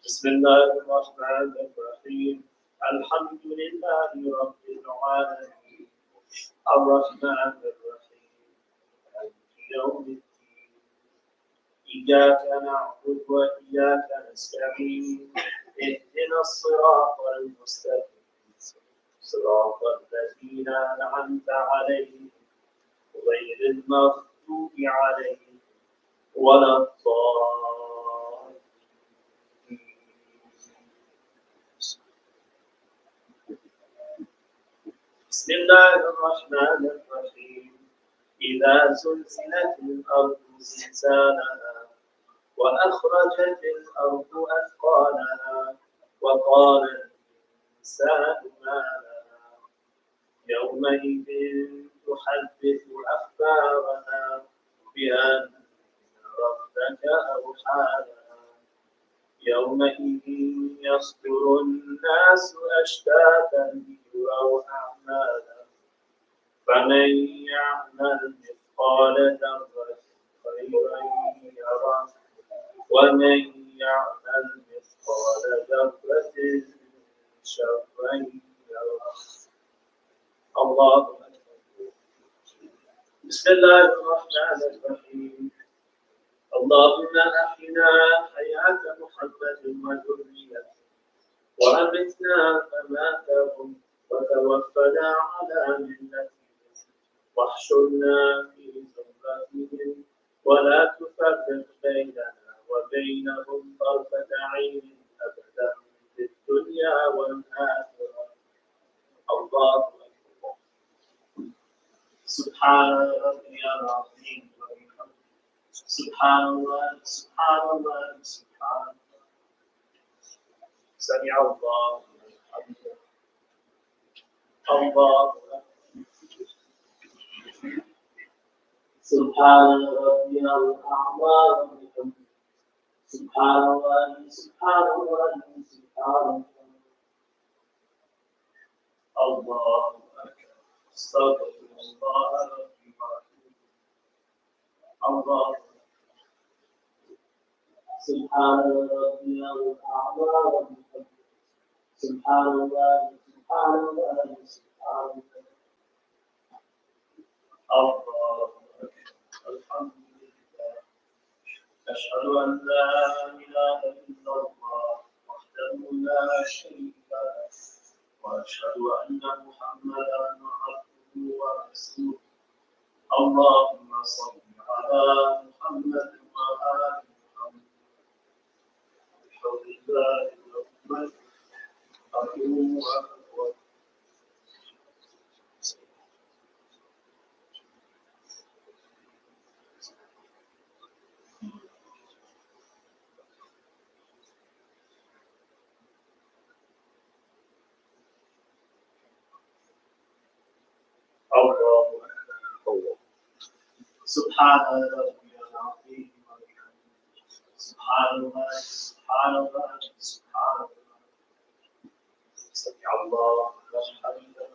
بسم الله الرحمن الرحيم. الحمد لله رب العالمين الرحمن الرحيم مالك يوم الدين. إياك نعبد وإياك نستعين. اهدنا الصراط المستقيم صراط الذين أنعمت عليهم غير المغضوب عليهم ولا الضالين. بسم الله الرحمن الرحيم. إذا زلزلت الأرض زلزالها وأخرجت الأرض أثقالها وقال الإنسان ما لها يومئذ تحدث أخبارها بأن ربك أوحى لها يومئذ يصدر الناس أشتاتا ليروا أعمالهم فمن يعمل مثقال ذرة خيرا يره ومن يعمل مثقال ذرة شرين الله أكبر. بسم الله الرحمن الرحيم. اللهم أحينا حياة محمد وذريته وأمتنا مماتهم وتوفنا على ملتهم واحشرنا في زمرتهم ولا تفرق بيننا وبينهم طرفة عين أبدا في الدنيا والآخرة. الله أكبر. سبحان ربي العظيم وبحمده سبحان الله سبحان الله سبحان الله. سمع الله لمن حمده. الله أكبر. سبحان ربي الأعلى وبحمده سبحان الله سبحان الله سبحان الله. الله أكبر. استغفر الله ربي وأتوب الله. سبحان ربي الأعلى وبحمده سبحان الله سبحان الله سبحان الله. الله أكبر. الحمد لله. أشهد أن لا إله إلا الله وحده لا شريك له وأشهد أن محمدا عبده ورسوله. اللهم صل على محمد وآل محمد. بحول الله الرحمن الرحيم. الله أكبر. سبحان ربي العظيم وبحمده سبحان الله سبحان الله سبحان الله. سمع الله لمن حمده.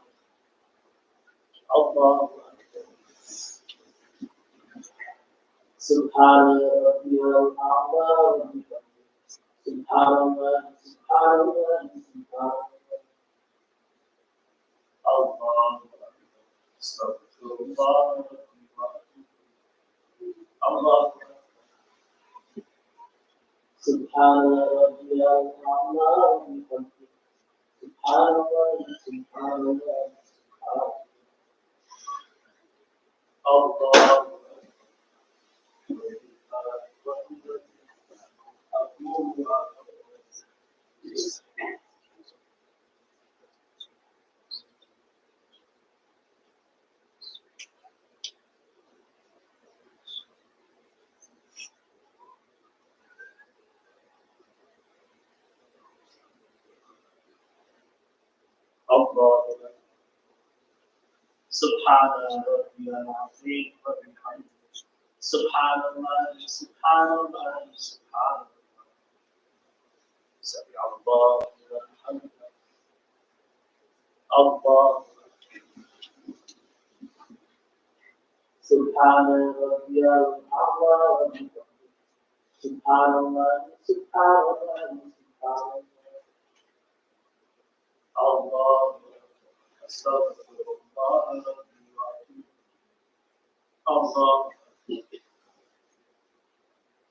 الله أكبر. سبحان ربي الأعلى وبحمده سبحان الله سبحان الله سبحان الله. الله أكبر. استغفر الله ربي وأتوب إليه. الله أكبر. سبحان ربي الأعلى وبحمده سبحان الله سبحان الله سبحان الله. الله. سبحان ربي العظيم وبحمده سبحان الله سبحان الله سبحان الله. سمع الله لمن حمده. الله. سبحان ربي الأعلى وبحمده سبحان الله سبحان الله سبحان الله. الله. استغفر الله ربي وأتوب إليه. الله.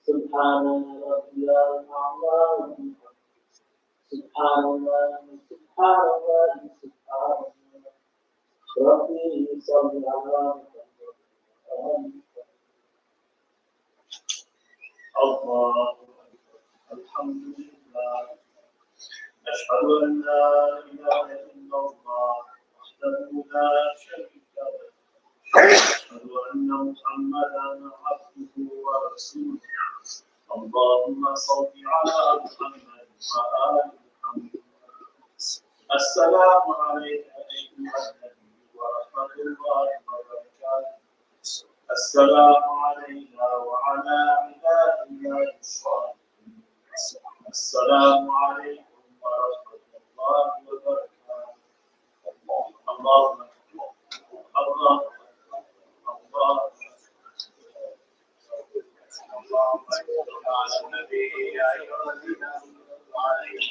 سبحان ربي الأعلى وبحمده سبحان الله سبحان الله سبحان الله. ربي صل على محمد. الله أكبر. الحمد لله. أشهد أن لا إله إلا الله وحده لا شريك له وأشهد أن محمدا عبده ورسوله. اللهم صل على محمد وآل محمد. السلام عليك أيها النبي ورحمة الله وبركاته. السلام علينا وعلى عباد الله الصالحين. السلام عليكم ورحمة الله وبركاته. اللهم الله الله. اللهم صل على النبي يا أيها الذين آمنوا عليه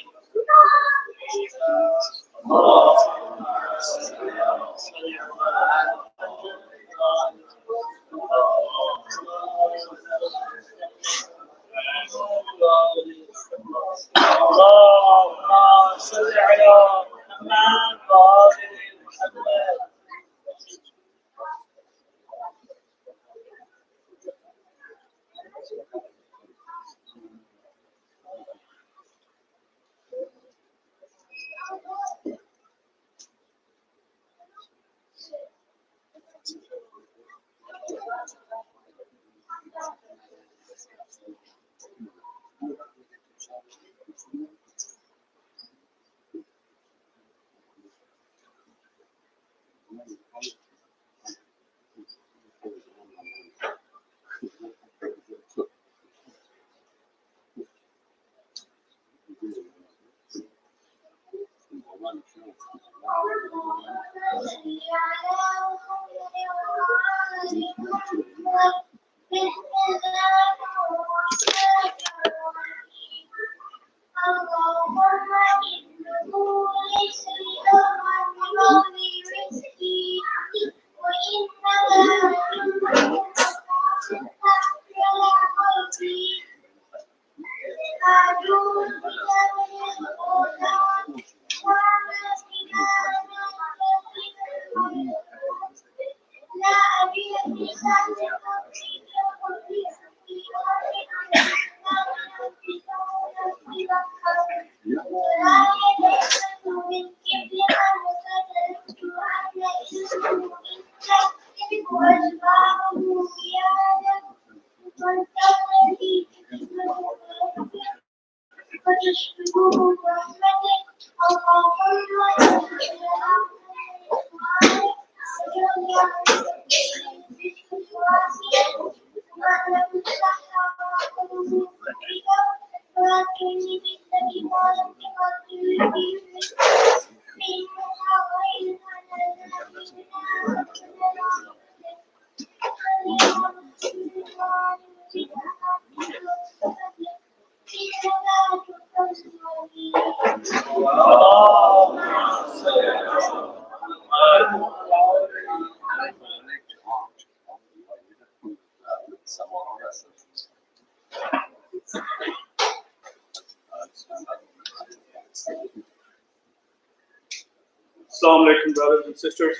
Assalamu alaikum, brothers and sisters.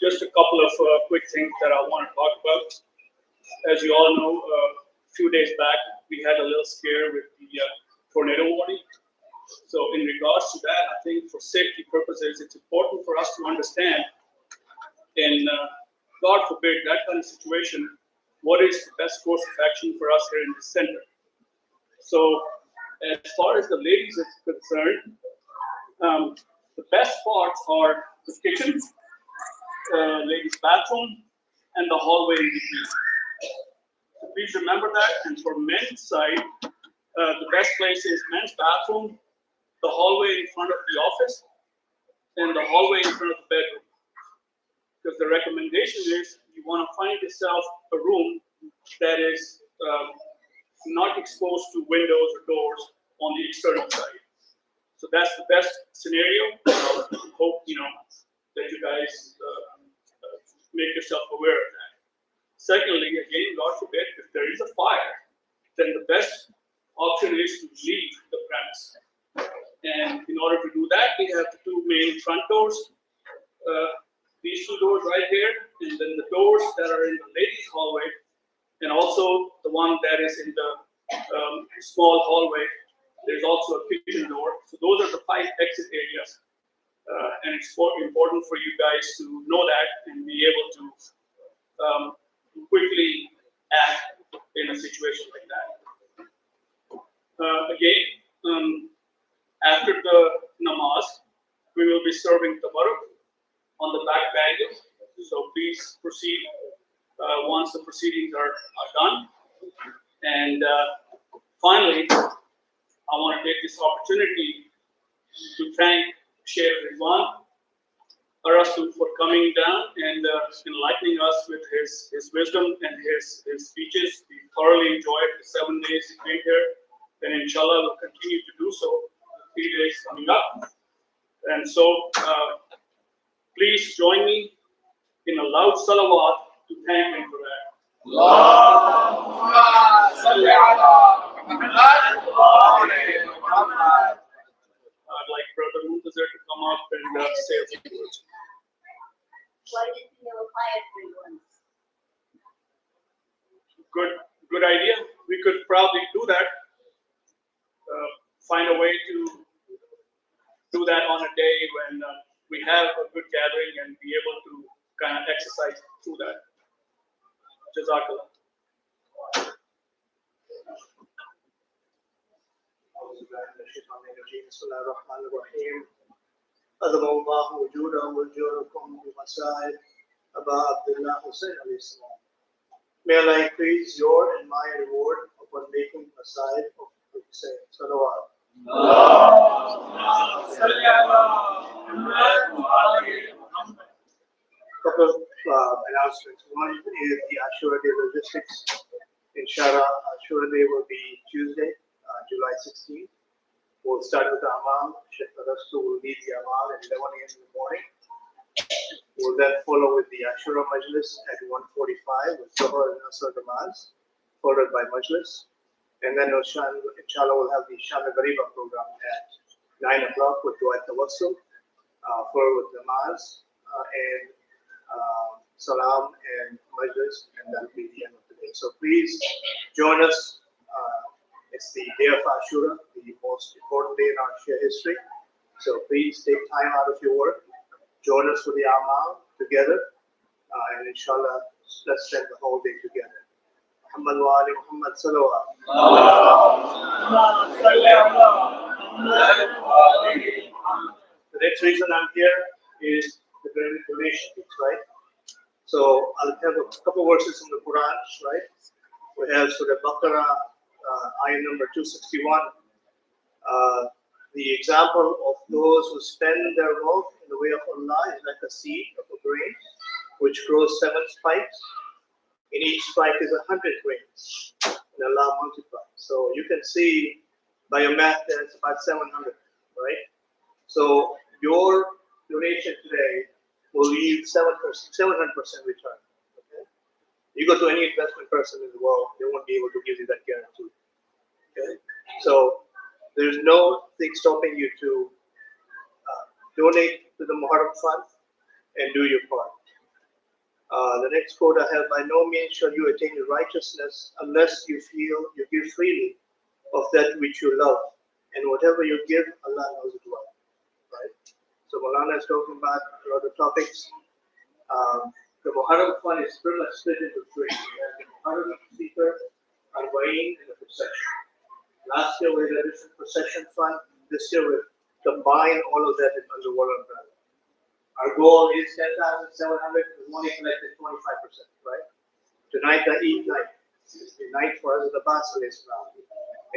Just a couple of quick things that I want to talk about. As you all know, a few days back, we had a little scare with the tornado warning. So in regards to that, I think for safety purposes, it's important for us to understand, in God forbid, that kind of situation, what is the best course of action for us here in the center. So as far as the ladies is concerned, the best parts are the kitchen, ladies' bathroom, and the hallway in between. So please remember that. And for men's side, the best place is men's bathroom, the hallway in front of the office, and the hallway in front of the bedroom. Because the recommendation is you want to find yourself a room that is not exposed to windows or doors on the external side. So that's the best scenario. I hope that you guys make yourself aware of that. Secondly, again, God forbid, if there is a fire, then the best option is to leave the premise. And in order to do that, we have the two main front doors. These two doors right here, and then the doors that are in the ladies' hallway, and also the one that is in the small hallway. There's also a kitchen door. So those are the 5 exit areas. And it's important for you guys to know that and be able to quickly act in a situation like that. Again, after the namaz, we will be serving tabarruk on the back patio. So please proceed once the proceedings are done. And finally, I want to take this opportunity to thank Shaykh Rizwan Arastu for coming down and enlightening us with his wisdom and his speeches. We thoroughly enjoyed the 7 days he came here, and inshallah will continue to do so the 3 days coming up. And so please join me in a loud salawat to thank him for that. I'd like Brother Muntazir to come up and say a few words. Why didn't you apply it for once? Good idea. We could probably do that. Find a way to do that on a day when we have a good gathering and be able to kind of exercise through that. Jazakallah. بسم الله الرحمن الرحيم. أدم الله وجوده وجودكم بمسائل أبا عبد الله Hussain alayhi salam. May Allah increase your and my reward upon making masa'id of Say salawat. Couple of announcements. One is the Ashura Day logistics. Inshallah, Ashura Day will be Tuesday, July 16th. We'll start with the Amal. Shaykh Arastu will lead the Amal at 11 a.m. in the morning. We'll then follow with the Ashura Majlis at 1:45 with Zohar and Asr Namaz, followed by Majlis. And then inshallah we'll have the Sham Ghariba program at 9 o'clock with Dua Tawassul, followed with Namaz and Salam and Majlis, and that'll be the end of the day. So please join us. It's the day of Ashura, the most important day in our Shia history. So please take time out of your work. Join us for the Amal together, and inshallah, let's spend the whole day together. Muhammad wa ali Muhammad salawat. The next reason I'm here is the donation piece, right? So I'll have a couple verses from the Quran, right? We have Surah Baqarah, ayah number 261. The example of those who spend their wealth in the way of Allah is like a seed of a grain which grows 7 spikes. In each spike is 100 grains, and Allah multiplies. So you can see by your math that it's about 700, right? So your donation today will yield 700% return. Okay? You go to any investment person in the world, they won't be able to give you that guarantee. Okay? So there's no thing stopping you to donate to the Muharram Fund and do your part. The next quote I have: by no means shall you attain righteousness unless you feel you give freely of that which you love, and whatever you give, Allah knows it well. Right? So Maulana is talking about a lot of topics. The Muharram Fund is pretty much split into three. We have the Muharram Seeker, Arba'in, and the procession. Last year we had a different procession fund. This year we combine all of that under one umbrella. Our goal is 10,700. We've only collected 25%, right? Tonight the Eid night is the night for us, the Basel Islam,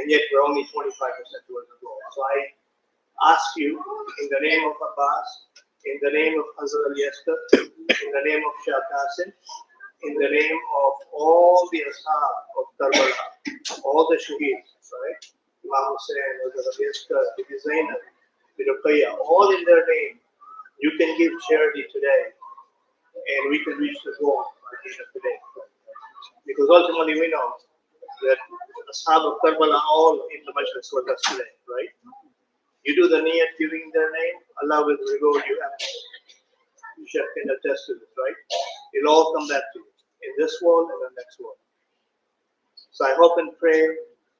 and yet we're only 25% towards the goal. So I ask you, in the name of Abbas, in the name of Hazrat Al-Yaskar, in the name of Shah Qasim, in the name of all the Ashab of Karbala, all the Shaheeds, right? Imam Hussain, Hazrat Al-Yaskar, Bibi Zainab, Bibi Ruqayya, all in their name. You can give charity today, and we can reach the goal by the end of the day. Because ultimately we know that Ashab of Karbala are all in the Majlis with us today, right? You do the niyat giving their name, Allah will reward you after. You can attest to this, right? It'll all come back to you in this world and the next world. So I hope and pray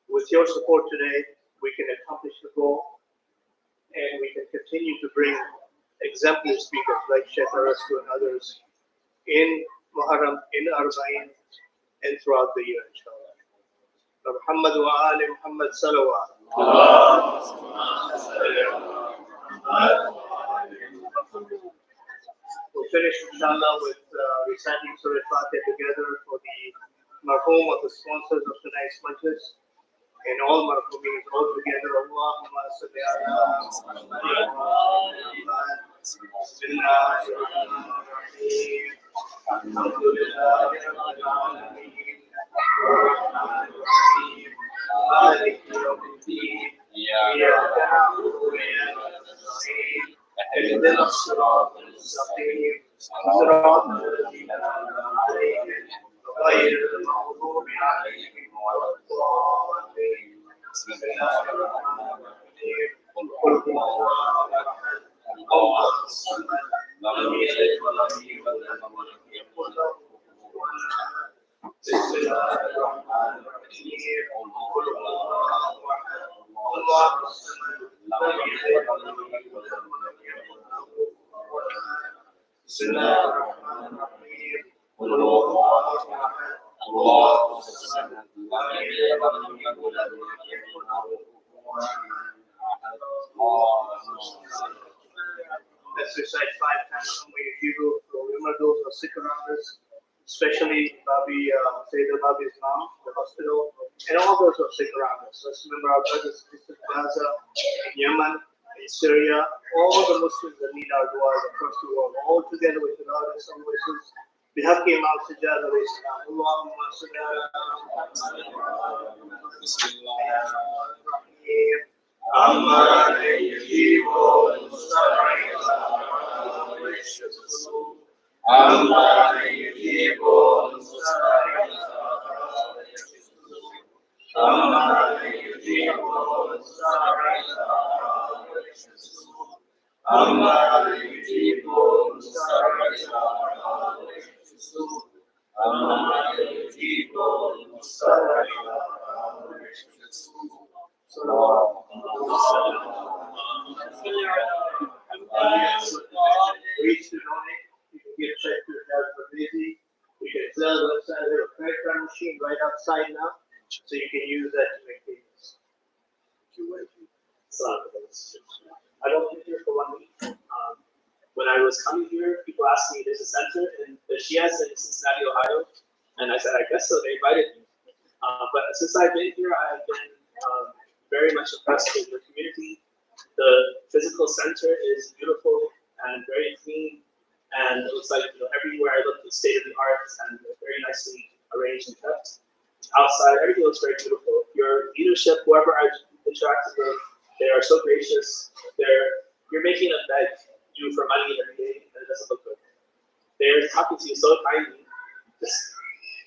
with your support today, we can accomplish the goal, and we can continue to bring exemplary speakers like Shaykh Arastu and others in Muharram, in Arba'in, and throughout the year, inshallah. Muhammad wa ali Muhammad salawat. We'll finish, inshallah, with reciting Surah Fatih together for the marhum of the sponsors of tonight's majlis. And all marhumin all together. Allahumma salli ala Muhammad. Bismillahirrahmanirrahim. Alhamdulillahi rabbil alamin. Ar-Rahmanir-Rahim. Maliki yawmiddin. Iyyaka na'budu wa iyyaka nasta'in. Ihdina as-siratal mustaqim. Siratal ladzina an'amta 'alayhim. غير المغضوب عليهم ولا الضالين. بسم الله الرحمن الرحيم. قل هو الله احد الله الصمد لم يلد ولم يولد ولم يكن له كفوا احد. بسم الله الرحمن الرحيم. قل هو الله احد الله الصمد لم يلد ولم يولد ولم يكن له كفوا احد. بسم الله الرحمن الرحيم. قل هو الله احد الله الصمد لم يلد ولم يولد ولم يكن له كفوا احد. Let's recite 5 times. Some way you remember those who are sick around us, especially Babi Sayyid Wahhab Islam, the hospital, and all those who are sick around us. Let's remember our brothers and sisters in Gaza, in Yemen, in Syria, all the Muslims that need our du'as across the world, all together with the Lord and some wishes. بحق مع سجاد الإسلام اللهم صل على بسم الله الرحيم أما يجيب المستمعين أما يجيب المستمعين أما يجيب المستمعين أما يجيب المستمعين أما يجيب المستمعين Reach to donate. You can get check to that for busy. You can sell the website. We have a credit card machine right outside now, so you can use that to make payments. I don't live here for 1 week. When I was coming here, people asked me, there's a center in the Shias in Cincinnati, Ohio, and I said, I guess so. They invited me. But since I've been here, I've been very much impressed with the community. The physical center is beautiful and very clean, and it looks like everywhere I look, it's state of the art and very nicely arranged and kept. Outside, everything looks very beautiful. Your leadership, whoever I've interacted with, they are so gracious. You're making them beg you for money every day, and it doesn't look good. They're talking to you so kindly. Just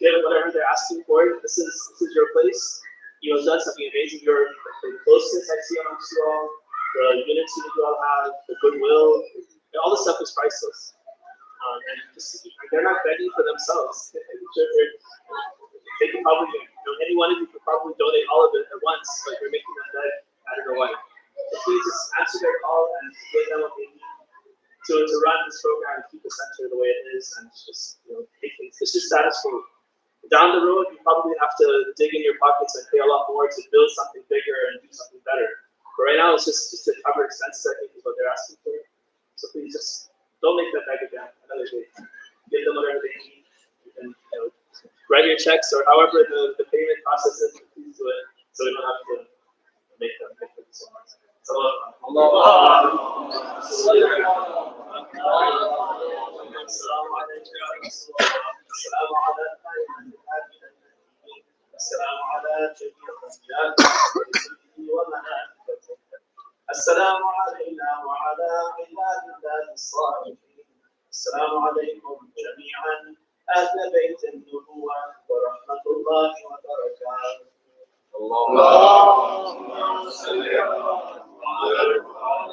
give whatever they're asking for. This is your place. You have done something amazing. The closeness I see amongst you all, the unity that you all have, the goodwill, all this stuff is priceless. And they're not begging for themselves. They can probably, any one of you could probably donate all of it at once, but you're making them beg. I don't know why. So please just answer their call and give them what they need to run this program and keep the center the way it is, and just take things. It's just status quo. Down the road, you probably have to dig in your pockets and pay a lot more to build something bigger and do something better. But right now, it's just to cover expenses, I think, is what they're asking for. So please just don't make them beg again another day. Give them whatever they need. You can write your checks or however the payment process is, please do it so we don't have to make them so much. So, السلام علينا وعلى عباد الله الصالحين. السلام عليكم جميعا أهل بيت النبوة ورحمة الله وبركاته. اللهم صل على محمد.